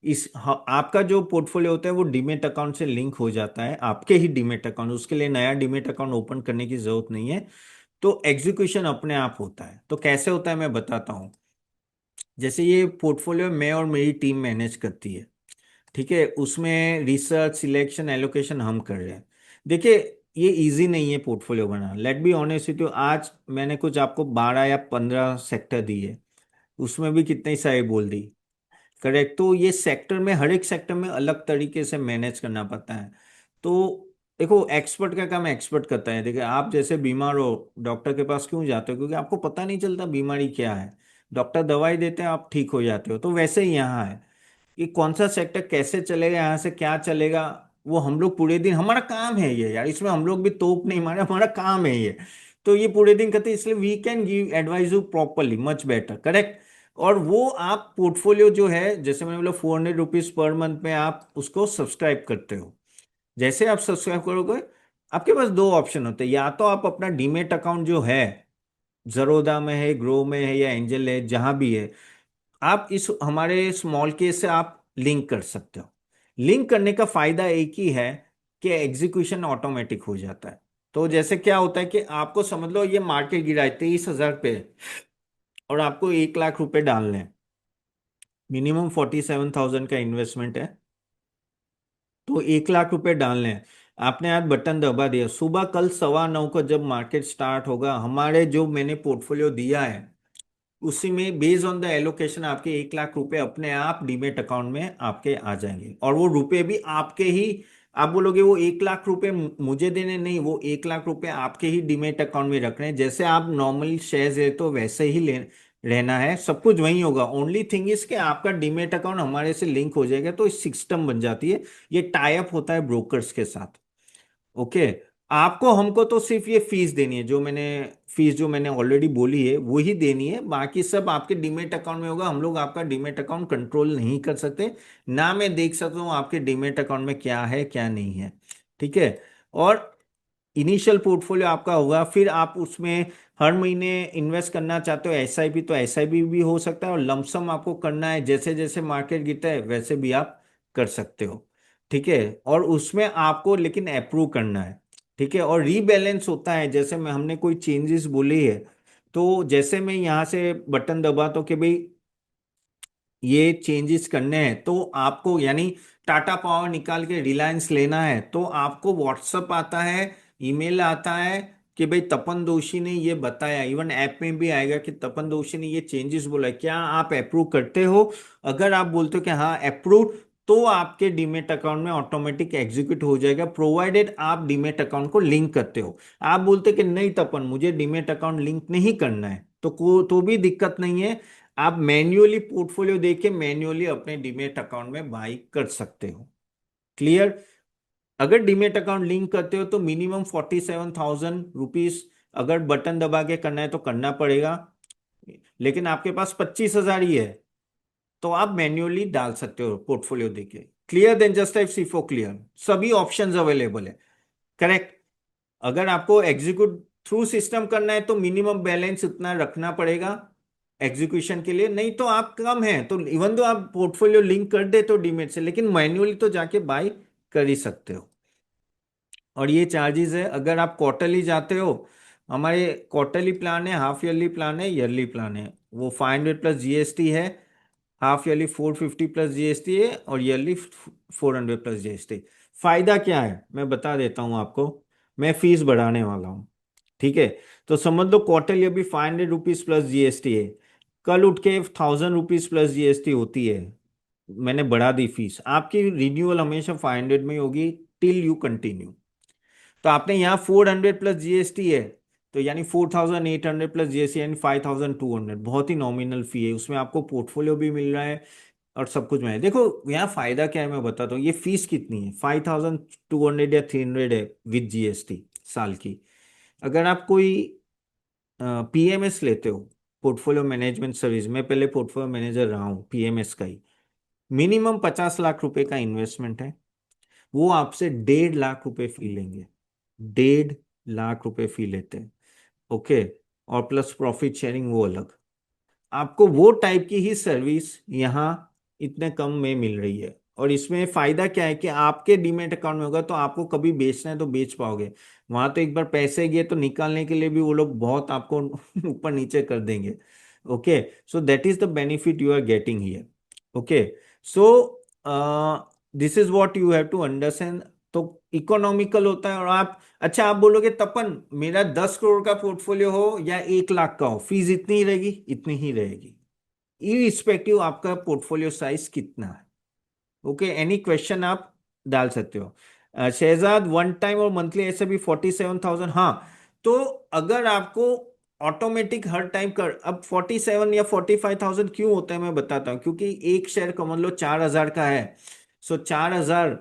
आपका जो पोर्टफोलियो होता है वो डीमेट अकाउंट से लिंक हो जाता है, आपके ही डीमेट अकाउंट, उसके लिए नया डीमेट अकाउंट ओपन करने की जरूरत नहीं है। तो एग्जीक्यूशन अपने आप होता है। तो कैसे होता है मैं बताता हूँ। जैसे ये पोर्टफोलियो मैं और मेरी टीम मैनेज करती है, ठीक है, उसमें रिसर्च, सिलेक्शन, एलोकेशन हम कर रहे हैं। देखिए, ये इजी नहीं है पोर्टफोलियो बनाना, let be honest with you. आज मैंने कुछ आपको 12 या 15 सेक्टर दिए, उसमें भी कितनी सारी बोल दी। करेक्ट। तो ये सेक्टर में, हर एक सेक्टर में अलग तरीके से मैनेज करना पड़ता है। तो देखो, एक्सपर्ट का काम एक्सपर्ट करता है। देखिए, आप जैसे बीमार हो, डॉक्टर के पास क्यों जाते हो? क्योंकि आपको पता नहीं चलता बीमारी क्या है। डॉक्टर दवाई देते हैं, आप ठीक हो जाते हो। तो वैसे ही यहाँ है कि कौन सा सेक्टर कैसे चलेगा, यहाँ से क्या चलेगा, वो हम लोग पूरे दिन, हमारा काम है ये यार, इसमें हम लोग भी तोप नहीं मारे, हमारा काम है ये। तो ये पूरे दिन करते हैं, इसलिए we can give advice you properly, much better. Correct. और वो आप पोर्टफोलियो जो है, जैसे मैंने बोला, 400 रुपीज पर मंथ में आप उसको सब्सक्राइब करते हो। जैसे आप सब्सक्राइब करोगे, आपके पास दो ऑप्शन होते हैं। या तो आप अपना डीमेट अकाउंट जो है, जरोदा में है, ग्रो में है, या एंजल है, जहां भी है, आप इस हमारे स्मॉल केस से आप लिंक कर सकते हो। लिंक करने का फायदा एक ही है कि एग्जीक्यूशन ऑटोमेटिक हो जाता है। तो जैसे क्या होता है कि आपको समझ लो ये मार्केट गिरा है 23,000 पे, और आपको 1 लाख रुपए डालने हैं। मिनिमम 47,000 का इन्वेस्टमेंट है। तो 1 लाख रुपए डालने हैं। आपने आज बटन दबा दिया, सुबह कल 9:15 को जब मार्केट स्टार्ट होगा, हमारे जो मैंने पोर्टफोलियो दिया है उसी में बेस्ड ऑन द एलोकेशन आपके 1 लाख रुपए अपने आप डीमेट अकाउंट में आपके आ जाएंगे। और वो रुपए भी आपके ही, आप बोलोगे वो 1 लाख रुपए मुझे देने, नहीं, वो 1 लाख रुपए आपके ही डीमेट अकाउंट में रखने हैं। जैसे आप नॉर्मली शेयर है तो वैसे ही ले रहना है, सब कुछ वही होगा। ओनली थिंग इज कि आपका डीमेट अकाउंट हमारे से लिंक हो जाएगा, तो सिस्टम बन जाती है। ये टाई अप होता है ब्रोकर्स के साथ। ओके। आपको हमको तो सिर्फ ये फीस देनी है, जो मैंने फीस जो मैंने ऑलरेडी बोली है वही देनी है। बाकी सब आपके डीमेट अकाउंट में होगा। हम लोग आपका डीमेट अकाउंट कंट्रोल नहीं कर सकते, ना मैं देख सकता हूँ आपके डीमेट अकाउंट में क्या है क्या नहीं है। ठीक है। और इनिशियल पोर्टफोलियो आपका होगा, फिर आप उसमें हर महीने इन्वेस्ट करना चाहते हो एसआईपी, तो एसआईपी भी हो सकता है। और लमसम आपको करना है, जैसे जैसे मार्केट गिरता है वैसे भी आप कर सकते हो। ठीक है। और उसमें आपको लेकिन अप्रूव करना है। ठीक है। और रीबैलेंस होता है, जैसे मैं हमने कोई चेंजेस बोली है, तो जैसे मैं यहाँ से बटन दबाता हूँ कि भाई ये चेंजेस करने हैं, तो आपको यानी टाटा पावर निकाल के रिलायंस लेना है, तो आपको व्हाट्सअप आता है, ईमेल आता है कि भाई तपन दोषी ने ये बताया। इवन ऐप में भी आएगा कि तपन दोषी ने ये चेंजेस बोला है, क्या आप अप्रूव करते हो? अगर आप बोलते हो कि हाँ अप्रूव, तो आपके डीमेट अकाउंट में ऑटोमेटिक एग्जीक्यूट हो जाएगा, प्रोवाइडेड आप डीमेट अकाउंट को लिंक करते हो। आप बोलते कि नहीं तपन, मुझे डीमेट अकाउंट लिंक नहीं करना है, तो भी दिक्कत नहीं है। आप मैन्युअली पोर्टफोलियो देख के मैन्युअली अपने डीमेट अकाउंट में बाई कर सकते हो। क्लियर। अगर डीमेट अकाउंट लिंक करते हो तो मिनिमम 47,000 रुपीज अगर बटन दबा के करना है तो करना पड़ेगा। लेकिन आपके पास 25,000 ही है, तो आप मैन्युअली डाल सकते हो पोर्टफोलियो देके। Clear then just type C for clear, सभी ऑप्शंस अवेलेबल है। करेक्ट। अगर आपको एग्जीक्यूट थ्रू सिस्टम करना है तो मिनिमम बैलेंस उतना रखना पड़ेगा एग्जीक्यूशन के लिए, नहीं तो आप कम है तो इवन दो आप पोर्टफोलियो लिंक कर दे तो डीमेट से, लेकिन मैन्युअली तो जाके बाय कर ही सकते हो। और ये चार्जेस है अगर आप क्वार्टरली जाते हो। हमारे क्वार्टरली प्लान है, हाफ ईयरली प्लान है, ईयरली प्लान है। वो 500 प्लस जीएसटी है। हाफ ईयरली 450 प्लस जीएसटी है, और ईयरली 400 प्लस जीएसटी। फायदा क्या है मैं बता देता हूँ आपको। मैं फीस बढ़ाने वाला हूँ। ठीक है। तो समझ लो क्वार्टरली अभी 500 रुपीज प्लस जीएसटी है, कल उठ के 1,000 रुपीज प्लस जीएसटी होती है। मैंने बढ़ा दी फीस, आपकी रिन्यूअल हमेशा 500 में ही होगी टिल यू कंटिन्यू। तो आपने यहाँ 400 प्लस जीएसटी है, तो यानी 4,800 प्लस जीएसटी यानी 5,200, बहुत ही नॉमिनल फी है। उसमें आपको पोर्टफोलियो भी मिल रहा है और सब कुछ मिल रहा है। देखो यहाँ फायदा क्या है मैं बताता हूँ। ये फीस कितनी है, 5,200 या 300 है विद जीएसटी साल की। अगर आप कोई पीएमएस लेते हो, पोर्टफोलियो मैनेजमेंट सर्विस, मैं पहले पोर्टफोलियो मैनेजर रहा हूँ पीएमएस का ही, मिनिमम 50 लाख रुपए का इन्वेस्टमेंट है, वो आपसे 1.5 लाख रुपए फी लेंगे। 1.5 लाख रुपए फी लेते हैं। ओके। और प्लस प्रॉफिट शेयरिंग वो अलग। आपको वो टाइप की ही सर्विस यहाँ इतने कम में मिल रही है। और इसमें फायदा क्या है कि आपके डीमेट अकाउंट में होगा तो आपको कभी बेचना है तो बेच पाओगे। वहां तो एक बार पैसे गए तो निकालने के लिए भी वो लोग बहुत आपको ऊपर नीचे कर देंगे। Okay. So that is the benefit you are getting here. Okay. So this is what you have to understand. तो इकोनॉमिकल होता है। और आप, अच्छा आप बोलोगे तपन मेरा 10 करोड़ का पोर्टफोलियो हो या 1 लाख का हो, फीस इतनी ही रहेगी? इतनी ही रहेगी। इरिस्पेक्टिव आपका पोर्टफोलियो साइज कितना है। ओके, एनी क्वेश्चन आप डाल सकते हो। शहजाद, वन टाइम और मंथली ऐसे भी 47,000, हाँ। तो अगर आपको ऑटोमेटिक हर टाइम कर, अब 47 या 45,000 क्यों होता है मैं बताता हूँ, क्योंकि एक शेयर का मान लो 4,000 का है। सो 4,000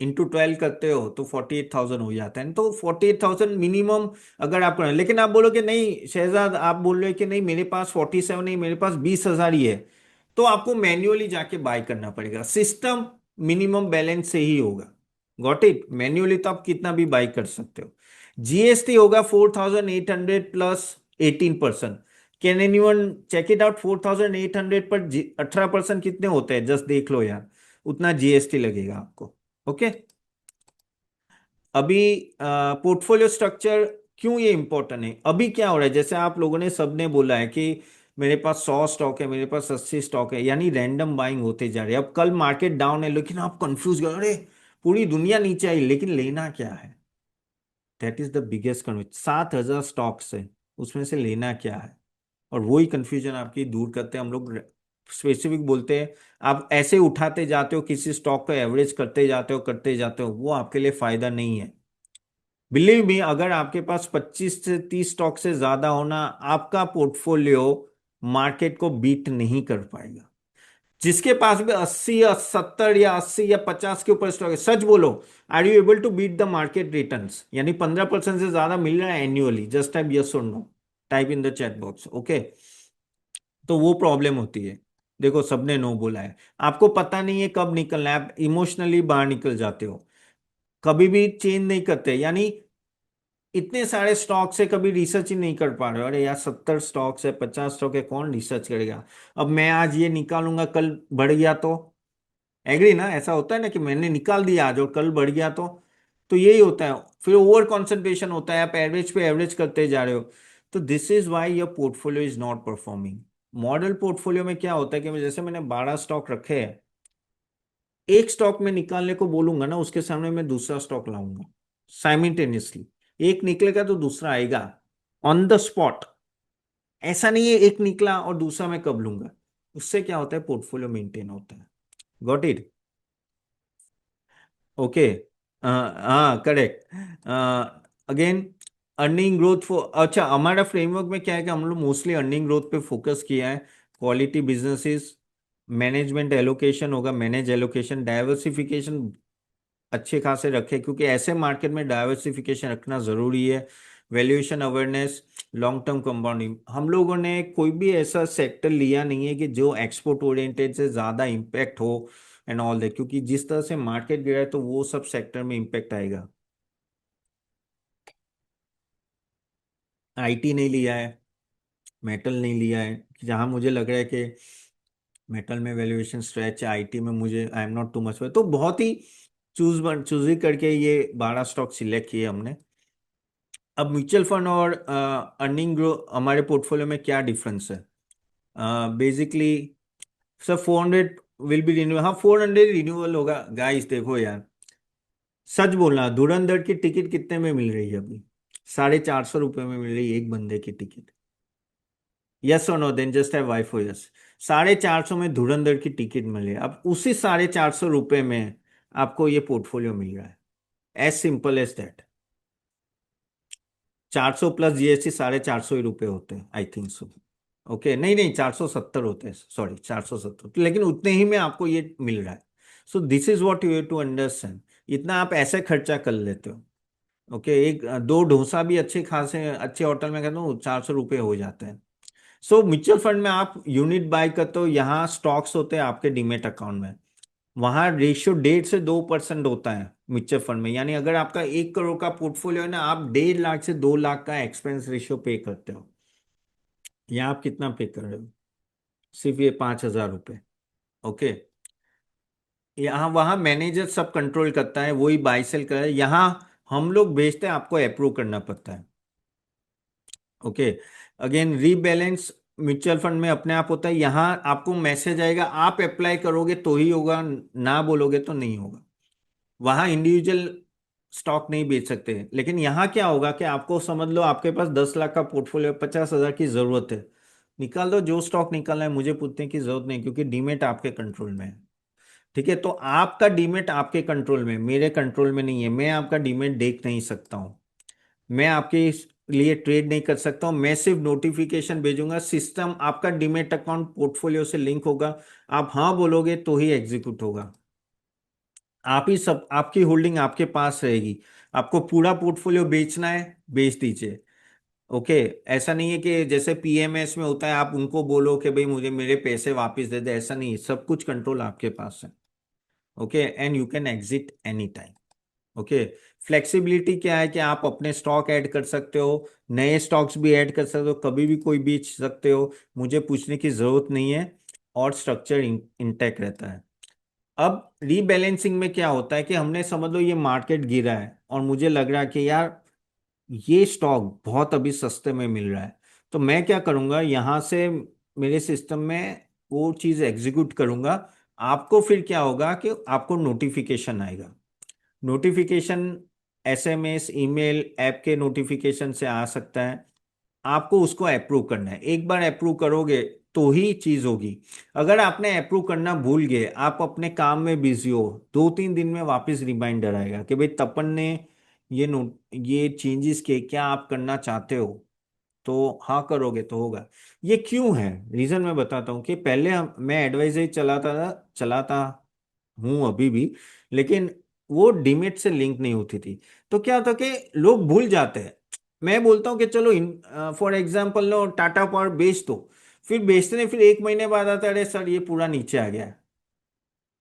इंटू 12 करते हो तो 48,000 हो जाता है, तो 48,000 मिनिमम अगर आप करें। लेकिन आप बोलो कि नहीं शहजाद, आप बोल रहे हो कि नहीं मेरे पास 47 नहीं, मेरे पास 20,000 ही है, तो आपको मैन्युअली जाके बाय करना पड़ेगा। सिस्टम मिनिमम बैलेंस से ही होगा। Got it. मैन्युअली तो आप कितना भी बाय कर सकते हो। जीएसटी होगा 4,800 plus 18%। Can anyone check it out? 4,800 पर 18% कितने होते हैं, जस्ट देख लो यार। उतना जीएसटी लगेगा आपको। ओके। अभी पोर्टफोलियो स्ट्रक्चर क्यों ये इंपॉर्टेंट है? अभी क्या हो रहा है, जैसे आप लोगों ने सबने बोला है कि मेरे पास 100 स्टॉक है, मेरे पास 80 स्टॉक है, यानी रैंडम बाइंग होते जा रही है। अब कल मार्केट डाउन है लेकिन आप कंफ्यूज हो, अरे पूरी दुनिया नीचे आई, लेकिन लेना क्या है? That is the biggest confuse. 7,000 stocks है, उसमें से लेना क्या है? और वही कंफ्यूजन आपकी दूर करते हैं हम लोग। स्पेसिफिक बोलते हैं, आप ऐसे उठाते जाते हो किसी स्टॉक को, एवरेज करते जाते हो, वो आपके लिए फायदा नहीं है। बिलीव मी, अगर आपके पास 25 से 30 स्टॉक से ज्यादा होना, आपका पोर्टफोलियो मार्केट को बीट नहीं कर पाएगा। जिसके पास भी 80 या 70 या 80 या 50 के ऊपर स्टॉक है, सच बोलो, are you able to beat the market returns? यानी 15% से ज्यादा मिल रहा है एन्युअली? जस्ट टाइप यस और no, type in the chat box. Okay, तो वो प्रॉब्लम होती है। देखो सबने नो बोला है, आपको पता नहीं है कब निकलना है, आप इमोशनली बाहर निकल जाते हो, कभी भी चेंज नहीं करते। यानी इतने सारे स्टॉक से कभी रिसर्च ही नहीं कर पा रहे हो। अरे यार 70 स्टॉक्स है, 50 स्टॉक है, कौन रिसर्च करेगा? अब मैं आज ये निकालूंगा, कल बढ़ गया तो एग्री ना? ऐसा होता है ना कि मैंने निकाल दिया आज और कल बढ़ गया तो यही होता है। फिर ओवर कंसंट्रेशन होता है, आप एवरेज पे एवरेज करते जा रहे हो। तो this is why your portfolio is not performing. Model portfolio में क्या होता है कि जैसे मैंने 12 स्टॉक रखे हैं, एक स्टॉक में निकालने को बोलूंगा ना, उसके सामने मैं दूसरा स्टॉक लाऊंगा साइमल्टेनियसली। एक निकलेगा तो दूसरा आएगा ऑन द स्पॉट। ऐसा नहीं है एक निकला और दूसरा मैं कब लूंगा। उससे क्या होता है, पोर्टफोलियो मेंटेन होता है। Got it? ओके। हाँ correct. Again, earning growth for, अच्छा हमारा फ्रेमवर्क में क्या है कि हम लोग मोस्टली अर्निंग ग्रोथ पे फोकस किया है। क्वालिटी बिजनेसेस, मैनेजमेंट एलोकेशन होगा, मैनेज एलोकेशन, डाइवर्सिफिकेशन अच्छे खासे रखे, क्योंकि ऐसे मार्केट में डाइवर्सिफिकेशन रखना जरूरी है। Valuation awareness, long term compounding. हम लोगों ने कोई भी ऐसा सेक्टर लिया नहीं है कि जो एक्सपोर्ट ओरिएंटेड से ज्यादा इम्पैक्ट हो एंड ऑल दैट, क्योंकि जिस तरह से मार्केट गिरा है तो वो सब सेक्टर में इम्पैक्ट आएगा। आईटी नहीं लिया है, मेटल नहीं लिया है, जहां मुझे लग रहा है कि मेटल में वैल्यूएशन स्ट्रेच है, आईटी में मुझे आई एम नॉट टू मच, तो बहुत ही चूजी करके ये 12 स्टॉक सिलेक्ट किए हमने। अब म्यूचुअल फंड और अर्निंग ग्रो हमारे पोर्टफोलियो में क्या डिफरेंस है? Basically sir 400 will be renew, हाँ 400 रिन्यूअल होगा। गाइस देखो यार, सच बोलना, धुरंधर की टिकट कितने में मिल रही है अभी? 450 रुपये में मिल रही है एक बंदे की टिकट। यस और no? Then just have Y for हो यस। 450 में धुरंधर की टिकट मिल रही है, अब उसी 450 रुपये में आपको ये पोर्टफोलियो मिल रहा है। As simple as that. 400 plus GST 450 ही रुपये होते हैं, आई थिंक सो। ओके, नहीं नहीं 470 होते हैं, सॉरी 470, लेकिन उतने ही में आपको ये मिल रहा है। So this is what you have to understand. इतना आप ऐसे खर्चा कर लेते हो। ओके, एक दो डोसा भी अच्छे खासे अच्छे होटल में कहता हूँ 400 रुपये हो जाते हैं। सो म्यूचुअल फंड में आप यूनिट बाय करते हो, यहाँ स्टॉक्स होते हैं आपके डीमेट अकाउंट में, वहां रेशियो 1.5 से 2% होता है म्यूचुअल फंड में। यानी अगर आपका 1 करोड़ का पोर्टफोलियो है ना, आप 1.5 लाख से 2 लाख का एक्सपेंस रेशियो पे करते हो। यहाँ आप कितना पे कर रहे हो? सिर्फ ये 5,000 रुपये। ओके, यहाँ वहाँ मैनेजर सब कंट्रोल करता है, वही बाई सेल कर, यहाँ हम लोग बेचते हैं, आपको अप्रूव करना पड़ता है। Okay, again rebalance mutual fund में अपने आप होता है, यहाँ आपको मैसेज आएगा, आप अप्लाई करोगे तो ही होगा, ना बोलोगे तो नहीं होगा। वहां इंडिविजुअल स्टॉक नहीं बेच सकते, लेकिन यहाँ क्या होगा कि आपको समझ लो आपके पास 10 लाख का पोर्टफोलियो, 50,000 की जरूरत है, निकाल दो, जो स्टॉक निकालना है, मुझे पूछने की जरूरत नहीं, क्योंकि डीमेट आपके कंट्रोल में है। ठीक है, तो आपका डीमेट आपके कंट्रोल में, मेरे कंट्रोल में नहीं है। मैं आपका डीमेट देख नहीं सकता हूँ, मैं आपके लिए ट्रेड नहीं कर सकता हूँ। मैं सिर्फ नोटिफिकेशन भेजूंगा, सिस्टम आपका डीमेट अकाउंट पोर्टफोलियो से लिंक होगा, आप हाँ बोलोगे तो ही एग्जीक्यूट होगा। आप ही सब, आपकी होल्डिंग आपके पास रहेगी। आपको पूरा पोर्टफोलियो बेचना है, बेच दीजिए। ओके, ऐसा नहीं है कि जैसे पीएमएस में होता है आप उनको बोलो कि भाई मुझे मेरे पैसे वापस दे दे, ऐसा नहीं है, सब कुछ कंट्रोल आपके पास है। Okay, and you can exit any time. Okay, flexibility क्या है कि आप अपने स्टॉक ऐड कर सकते हो, नए स्टॉक्स भी ऐड कर सकते हो, कभी भी कोई बेच सकते हो, मुझे पूछने की जरूरत नहीं है, और स्ट्रक्चर इंटैक्ट रहता है। अब रीबैलेंसिंग में क्या होता है कि हमने समझ लो ये मार्केट गिरा है और मुझे लग रहा है कि यार ये स्टॉक बहुत अभी सस्ते में मिल रहा है, तो मैं क्या करूंगा, यहां से मेरे सिस्टम में वो चीज एग्जीक्यूट करूंगा। आपको फिर क्या होगा कि आपको नोटिफिकेशन आएगा। नोटिफिकेशन एसएमएस, ईमेल, ऐप के नोटिफिकेशन से आ सकता है। आपको उसको अप्रूव करना है, एक बार अप्रूव करोगे तो ही चीज होगी। अगर आपने अप्रूव करना भूल गए, आप अपने काम में बिजी हो, 2-3 दिन में वापस रिमाइंडर आएगा कि भाई तपन ने ये नोट, ये चेंजेस के क्या आप करना चाहते हो, तो हाँ करोगे तो होगा। ये क्यों है, रीजन मैं बताता हूँ कि पहले मैं एडवाइजरी चलाता हूँ अभी भी, लेकिन वो डीमेट से लिंक नहीं होती थी। तो क्या होता कि लोग भूल जाते हैं। मैं बोलता हूँ कि चलो for example low Tata power बेच दो, फिर बेचते नहीं, फिर 1 महीने बाद आता है अरे सर ये पूरा नीचे आ गया है।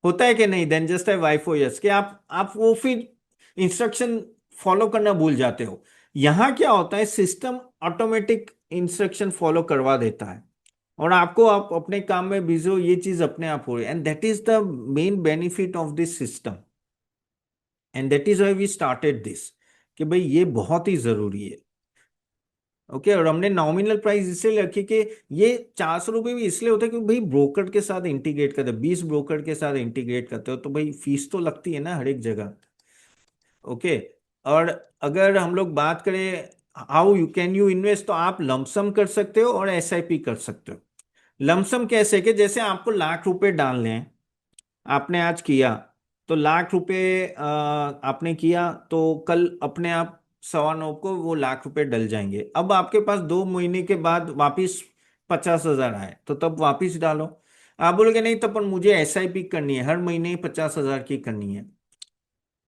होता है कि नहीं, देन जस्ट है वाई फॉर यस, कि आप वो फिर इंस्ट्रक्शन फॉलो करना भूल जाते हो। यहाँ क्या होता है, सिस्टम ऑटोमेटिक इंस्ट्रक्शन फॉलो करवा देता है, और आपको, आप अपने काम में बिजी हो, ये चीज अपने आप हो रही है, and that is the main benefit of this system, and that is why we started this, कि भाई ये बहुत ही जरूरी है। ओके, और हमने नॉमिनल प्राइस इसलिए रखी कि ये 400 रुपये भी इसलिए होता है क्योंकि भाई ब्रोकर के साथ इंटीग्रेट करते हैं, 20 ब्रोकर के साथ इंटीग्रेट करते हो, तो भाई फीस तो लगती है ना हर एक जगह। ओके, और अगर हम लोग बात करें how you can you invest, तो आप लमसम कर सकते हो और एसआईपी कर सकते हो। लमसम कैसे, कि जैसे आपको लाख रुपए डालने हैं, आपने आज किया, तो लाख रुपए आपने किया, तो कल अपने आप 9:15 को वो लाख रुपए डल जाएंगे। अब आपके पास 2 महीने के बाद वापिस 50,000 आए, तो तब वापिस डालो। आप बोलोगे नहीं, तब पर मुझे एसआईपी करनी है, हर महीने 50,000 की करनी है,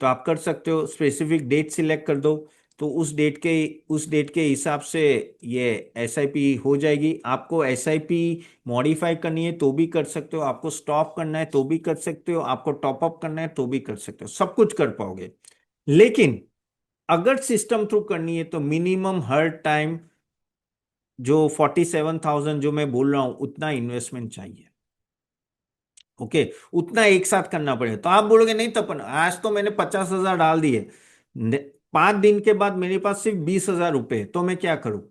तो आप कर सकते हो, स्पेसिफिक डेट सिलेक्ट कर दो, तो उस डेट के हिसाब से ये एसआईपी हो जाएगी। आपको एसआईपी मॉडिफाई करनी है तो भी कर सकते हो, आपको स्टॉप करना है तो भी कर सकते हो, आपको टॉप अप करना है तो भी कर सकते हो, सब कुछ कर पाओगे। लेकिन अगर सिस्टम थ्रू करनी है तो मिनिमम हर टाइम जो 47,000 जो मैं बोल रहा हूं उतना इन्वेस्टमेंट चाहिए। ओके, उतना एक साथ करना पड़ेगा। तो आप बोलोगे नहीं तपन, आज तो मैंने 50,000 डाल दिए, 5 दिन के बाद मेरे पास सिर्फ 20,000 रुपए, तो मैं क्या करूं,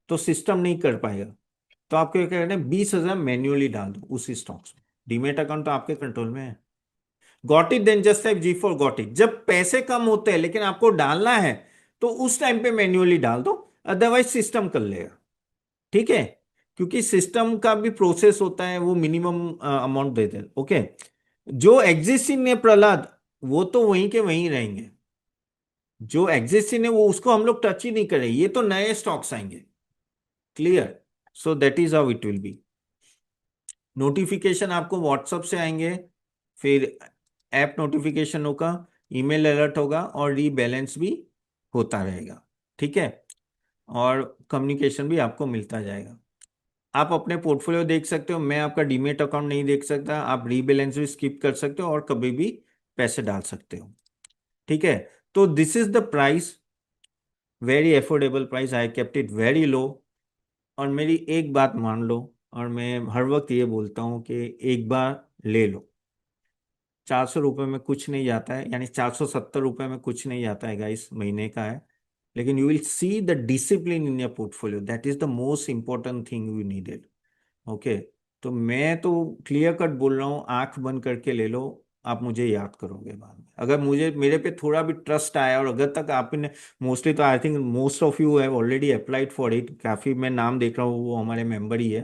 तो सिस्टम नहीं कर पाएगा। तो आपको क्या करना है, 20,000 मैन्युअली डाल दो उसी स्टॉक्स में। डीमेट अकाउंट तो आपके कंट्रोल में है। Got it, then just type G for got it. जब पैसे कम होते हैं लेकिन आपको डालना है, तो उस टाइम पे मैन्युअली डाल दो, अदरवाइज सिस्टम कर लेगा। ठीक है, क्योंकि सिस्टम का भी प्रोसेस होता है, वो मिनिमम अमाउंट देते हैं। ओके, जो एग्जिस्टिंग है प्रहलाद, वो तो वहीं के वहीं रहेंगे। जो एग्जिस्टिंग है वो, उसको हम लोग टच ही नहीं करें, ये तो नए स्टॉक्स आएंगे। Clear, so that is how it will be. Notification आपको व्हाट्सएप से आएंगे, फिर ऐप नोटिफिकेशन होगा, ईमेल अलर्ट होगा, और रीबैलेंस भी होता रहेगा। ठीक है, और कम्युनिकेशन भी आपको मिलता जाएगा। आप अपने पोर्टफोलियो देख सकते हो, मैं आपका डीमेट अकाउंट नहीं देख सकता, आप रीबैलेंस भी स्किप कर सकते हो और कभी भी पैसे डाल सकते हो। ठीक है, तो this is the price, very affordable price, I kept it very low. और मेरी एक बात मान लो, और मैं हर वक्त ये बोलता हूँ कि एक बार ले लो, 400 रुपये में कुछ नहीं जाता है, यानी 470 रुपये में कुछ नहीं जाता है गाइस, महीने का है। लेकिन you will see the discipline in your portfolio, that is the most important thing you needed. Okay, तो मैं तो क्लियर कट बोल रहा हूँ, आंख बंद करके ले लो, आप मुझे याद करोगे बाद में, अगर मुझे मेरे पे थोड़ा भी ट्रस्ट आया, और अगर तक आपने मोस्टली, तो I think most of you have already applied for it, काफ़ी मैं नाम देख रहा हूँ वो हमारे मेंबर ही है,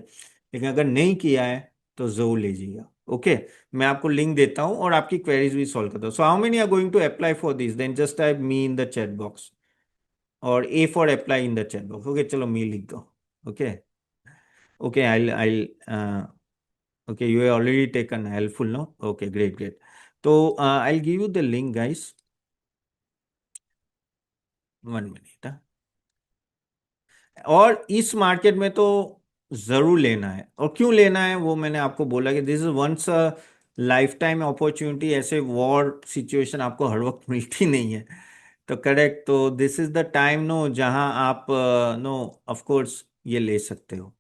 लेकिन अगर नहीं किया है तो जरूर लीजिएगा। ओके, मैं आपको लिंक देता हूँ और आपकी क्वेरीज भी सॉल्व करता हूँ। So how many are going to apply for this, then just type me in the chat box, और A for apply in the chat box. Okay, चलो मी लिख दो। Okay, okay, I okay, you have already taken helpful, no? Okay, great, great. So I'll give you the link, guys. 1 minute, हाँ? और इस market में तो जरूर लेना है, और क्यों लेना है वो मैंने आपको बोला कि this is once a life time opportunity. ऐसे वॉर सिचुएशन आपको हर वक्त मिलती नहीं है, तो करेक्ट, तो this is the time, no, जहां आप नो, ऑफ कोर्स ये ले सकते हो।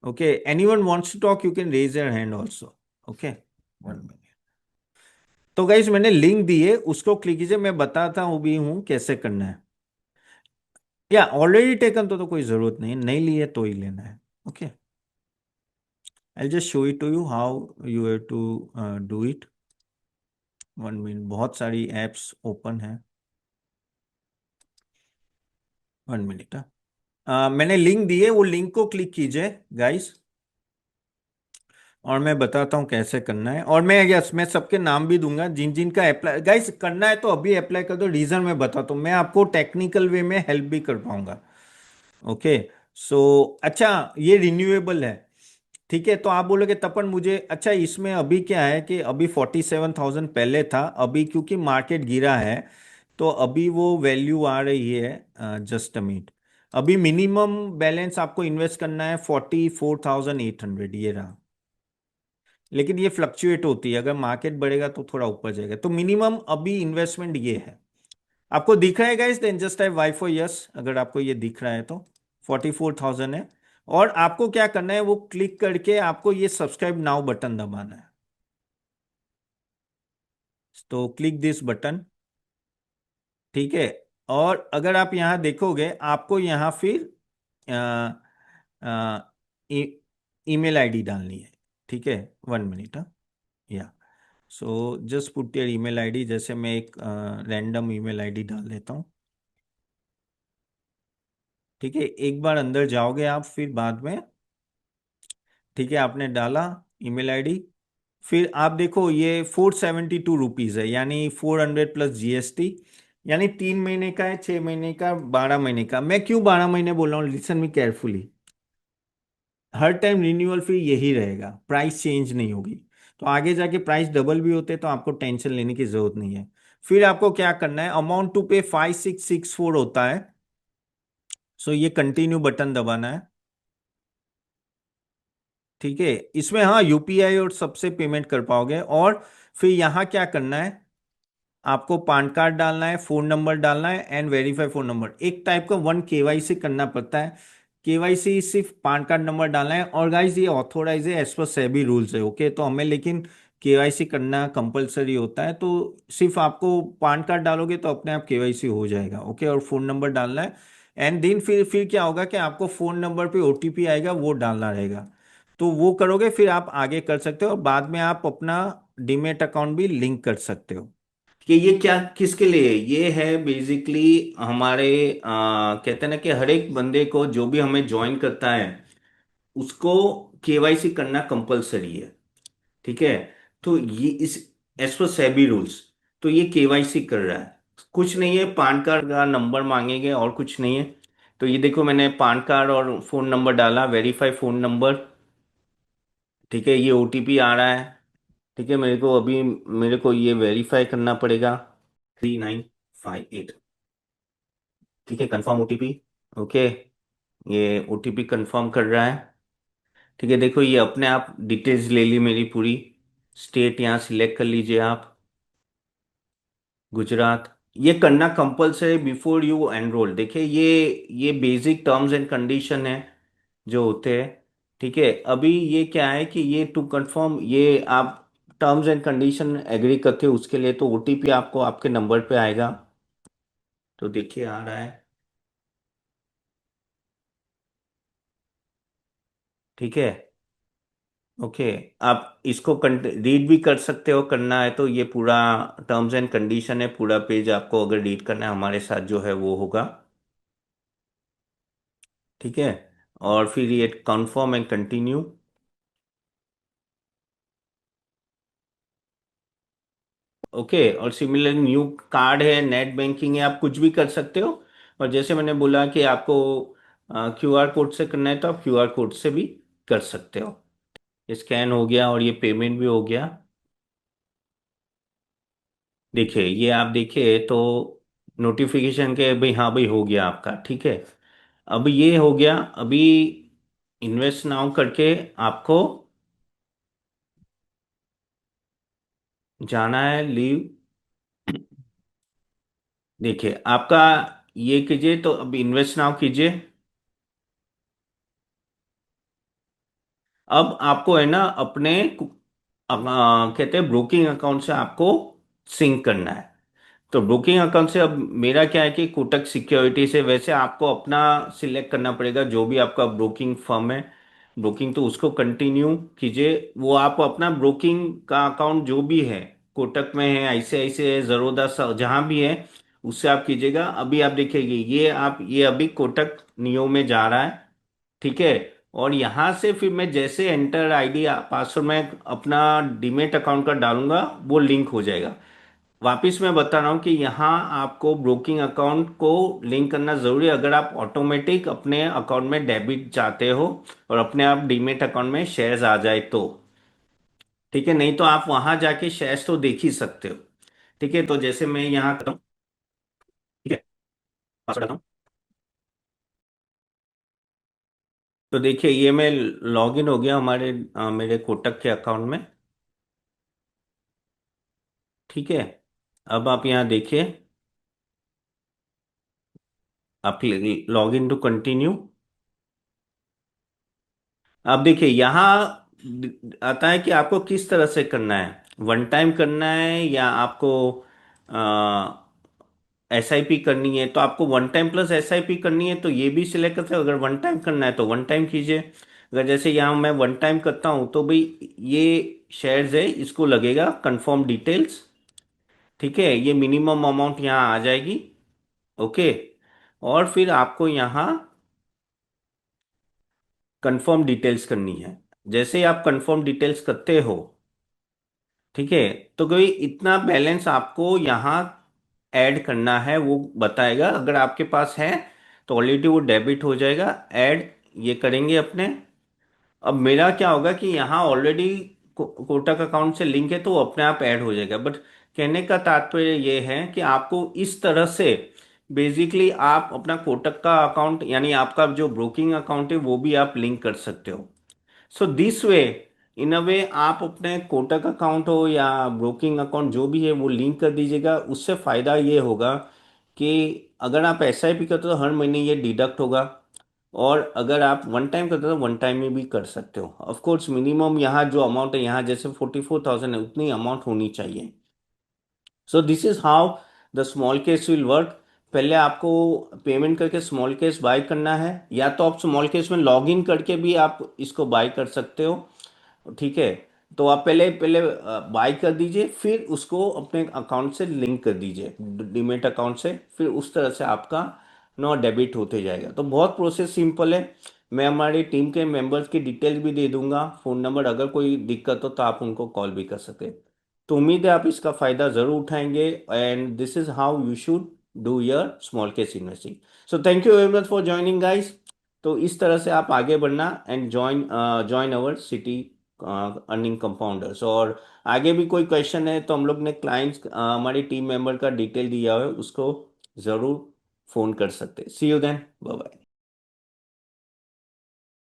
Okay, anyone wants to talk, you can raise your hand also. Okay, 1 minute। तो गाइज मैंने लिंक दी है, उसको क्लिक कीजिए, मैं बताता हूँ भी हूँ कैसे करना है। या ऑलरेडी टेकन तो कोई जरूरत नहीं है, नहीं लिए तो ही लेना है। Okay, I just show it to you how you have to do it. 1 minute, बहुत सारी एप्स ओपन है। 1 मिनट, मैंने लिंक दी है, वो लिंक को क्लिक कीजिए गाइस, और मैं बताता हूँ कैसे करना है। और मैं, यस, मैं सबके नाम भी दूंगा जिन जिन का अप्लाई गाइस करना है, तो अभी अप्लाई कर दो। रीजन मैं बताता हूँ, मैं आपको टेक्निकल वे में हेल्प भी कर पाऊंगा। ओके, सो अच्छा, ये रिन्यूएबल है, ठीक है। तो आप बोलोगे तपन मुझे, अच्छा इसमें अभी क्या है कि अभी 47,000 पहले था, अभी क्योंकि मार्केट गिरा है तो अभी वो वैल्यू आ रही है, जस्ट अ मिनट। अभी मिनिमम बैलेंस आपको इन्वेस्ट करना है 44,800, ये रहा। लेकिन ये फ्लक्चुएट होती है, अगर मार्केट बढ़ेगा तो थोड़ा ऊपर जाएगा, तो मिनिमम अभी इन्वेस्टमेंट ये है। आपको दिख रहा है guys, then just type Y for yes, अगर आपको ये दिख रहा है तो 44,000 है। और आपको क्या करना है, वो क्लिक करके आपको ये सब्सक्राइब नाउ बटन दबाना है। तो क्लिक दिस बटन, ठीक है। और अगर आप यहां देखोगे, आपको यहां फिर ईमेल आईडी डालनी है, ठीक है। 1 मिनट, या so just put your email ID, जैसे मैं एक रैंडम ईमेल आईडी डाल देता हूँ, ठीक है। एक बार अंदर जाओगे आप, फिर बाद में, ठीक है, आपने डाला ईमेल आईडी, फिर आप देखो ये 472 रुपीज है, यानी 400 प्लस जीएसटी, यानी 3 महीने का है, 6 महीने का, 12 महीने का। मैं क्यों 12 महीने बोल रहा हूँ, लिसन मी केयरफुली। हर टाइम रिन्यूअल फी यही रहेगा, प्राइस चेंज नहीं होगी। तो आगे जाके प्राइस डबल भी होते तो आपको टेंशन लेने की जरूरत नहीं है। फिर आपको क्या करना है, अमाउंट टू पे 5664 होता है। सो ये कंटिन्यू बटन दबाना है, ठीक है। इसमें हाँ यूपीआई और सबसे पेमेंट कर पाओगे। और फिर यहाँ क्या करना है, आपको पान कार्ड डालना है, फोन नंबर डालना है, एंड वेरीफाई फोन नंबर, एक टाइप का वन केवाईसी करना पड़ता है। केवाईसी सिर्फ पान कार्ड नंबर डालना है, और गाइस ये ऑथोराइज है, एज पर सेबी रूल्स है, ओके। तो हमें लेकिन केवाईसी करना कंपलसरी होता है, तो सिर्फ आपको पान कार्ड डालोगे तो अपने आप केवाईसी हो जाएगा, ओके। और फोन नंबर डालना है, एंड देन फिर क्या होगा कि आपको फोन नंबर पे ओटीपी आएगा, वो डालना रहेगा। तो वो करोगे, फिर आप आगे कर सकते हो, और बाद में आप अपना डीमेट अकाउंट भी लिंक कर सकते हो। कि ये क्या किसके लिए है? ये है बेसिकली हमारे, कहते हैं ना कि हर एक बंदे को जो भी हमें ज्वाइन करता है उसको केवाईसी करना कंपलसरी है, ठीक है। तो ये इस, एज पर सेबी रूल्स, तो ये केवाईसी कर रहा है। कुछ नहीं है, पान कार्ड का नंबर मांगेंगे और कुछ नहीं है। तो ये देखो, मैंने पान कार्ड और फोन नंबर डाला, वेरीफाई फोन नंबर, ठीक है। ये ओटीपी आ रहा है, ठीक है। मेरे को ये वेरीफाई करना पड़ेगा, 3958, ठीक है। Confirm OTP, okay. ये ओटीपी कंफर्म कर रहा है, ठीक है। देखो ये अपने आप डिटेल्स ले ली मेरी पूरी। स्टेट यहाँ सिलेक्ट कर लीजिए आप, गुजरात। ये करना कंपलसरी बिफोर यू एनरोल। देखिए ये बेसिक टर्म्स एंड कंडीशन है जो होते हैं, ठीक है। अभी ये क्या है कि ये टू कंफर्म, ये आप टर्म्स एंड कंडीशन एग्री करते हो, उसके लिए तो ओटीपी आपको आपके नंबर पे आएगा। तो देखिए आ रहा है, ठीक है। ओके। आप इसको रीड भी कर सकते हो, करना है तो ये पूरा टर्म्स एंड कंडीशन है, पूरा पेज आपको अगर रीड करना है हमारे साथ जो है वो होगा। ठीक है। और फिर ये कंफर्म एंड कंटिन्यू। ओके। और सिमिलर न्यू कार्ड है, नेट बैंकिंग है, आप कुछ भी कर सकते हो। और जैसे मैंने बोला कि आपको क्यूआर कोड से करना है तो आप क्यूआर कोड से भी कर सकते हो। स्कैन हो गया और ये पेमेंट भी हो गया। देखिए ये आप देखिए तो नोटिफिकेशन के भाई, हाँ भाई हो गया आपका, ठीक है। अब ये हो गया। अभी इन्वेस्ट नाउ करके आपको जाना है लीव। देखिए आपका ये कीजिए, तो अब इन्वेस्ट नाउ कीजिए। अब आपको है ना अपने कहते हैं ब्रोकिंग अकाउंट से आपको सिंक करना है। तो ब्रोकिंग अकाउंट से अब मेरा क्या है कि कोटक सिक्योरिटी से, वैसे आपको अपना सिलेक्ट करना पड़ेगा जो भी आपका ब्रोकिंग फर्म है। ब्रोकिंग तो उसको कंटिन्यू कीजिए, वो आप अपना ब्रोकिंग का अकाउंट जो भी है, कोटक में है, आईसीआईसीआई है, ज़रोदा जहां भी है, उससे आप कीजिएगा। अभी आप देखिए ये आप ये अभी कोटक नियो में जा रहा है। ठीक है। और यहां से फिर मैं जैसे एंटर आईडी पासवर्ड मैं अपना डीमेट अकाउंट का डालूंगा, वो लिंक हो जाएगा। वापिस मैं बता रहा हूँ कि यहाँ आपको ब्रोकिंग अकाउंट को लिंक करना जरूरी है अगर आप ऑटोमेटिक अपने अकाउंट में डेबिट चाहते हो और अपने आप डीमेट अकाउंट में शेयर्स आ जाए तो। ठीक है, नहीं तो आप वहां जाके शेयर्स तो देख ही सकते हो। ठीक है, तो जैसे मैं यहाँ करता हूँ। ठीक है, पासवर्ड डालता हूँ। तो देखिए ये मैं लॉग इन हो गया हमारे मेरे कोटक के अकाउंट में। ठीक है। अब आप यहाँ देखिए, आप लॉग इन टू कंटिन्यू। अब देखिए यहाँ आता है कि आपको किस तरह से करना है, वन टाइम करना है या आपको एसआईपी करनी है। तो आपको वन टाइम प्लस एसआईपी करनी है तो ये भी सिलेक्ट करते हैं, अगर वन टाइम करना है तो वन टाइम कीजिए। अगर जैसे यहाँ मैं वन टाइम करता हूँ तो भाई ये शेयर्स है, इसको लगेगा कंफर्म डिटेल्स। ठीक है, ये मिनिमम अमाउंट यहाँ आ जाएगी। ओके। और फिर आपको यहाँ कंफर्म डिटेल्स करनी है। जैसे ही आप कंफर्म डिटेल्स करते हो, ठीक है, तो कोई इतना बैलेंस आपको यहाँ ऐड करना है वो बताएगा। अगर आपके पास है तो ऑलरेडी वो डेबिट हो जाएगा। ऐड ये करेंगे अपने। अब मेरा क्या होगा कि यहाँ ऑलरेडी कोटक अकाउंट से लिंक है तो वो अपने आप ऐड हो जाएगा। बट कहने का तात्पर्य ये है कि आपको इस तरह से बेसिकली आप अपना कोटक का अकाउंट यानी आपका जो ब्रोकिंग अकाउंट है वो भी आप लिंक कर सकते हो। सो दिस वे, इन अ वे आप अपने कोटक अकाउंट हो या ब्रोकिंग अकाउंट जो भी है वो लिंक कर दीजिएगा। उससे फायदा ये होगा कि अगर आप एसआईपी करते हो तो हर महीने ये डिडक्ट होगा। और अगर आप वन टाइम करते हो तो वन टाइम में भी कर सकते हो। ऑफ कोर्स मिनिमम यहाँ जो अमाउंट है, यहाँ जैसे 44,000 है उतनी अमाउंट होनी चाहिए। सो this is how the small case will work. पहले आपको पेमेंट करके स्मॉल केस बाय करना है, या तो आप स्मॉल केस में लॉग इन करके भी आप इसको बाय कर सकते हो। ठीक है। तो आप पहले पहले बाय कर दीजिए, फिर उसको अपने अकाउंट से लिंक कर दीजिए, डीमेट अकाउंट से, फिर उस तरह से आपका नो डेबिट होते जाएगा। तो बहुत प्रोसेस सिंपल है। मैं हमारी टीम के मेंबर्स की डिटेल भी दे दूंगा, फ़ोन नंबर, अगर कोई दिक्कत हो तो आप उनको कॉल भी कर सकते हैं। तो उम्मीद है आप इसका फ़ायदा ज़रूर उठाएंगे। And this is how you should do your small case investing. So thank you very much for joining guys. तो इस तरह से आप आगे बढ़ना and join join our city earning compounders. और आगे भी कोई क्वेश्चन है तो हम लोग ने क्लाइंट्स हमारी टीम मेंबर का डिटेल दिया है, उसको ज़रूर फ़ोन कर सकते हैं। सी यू देन, बाय बाय।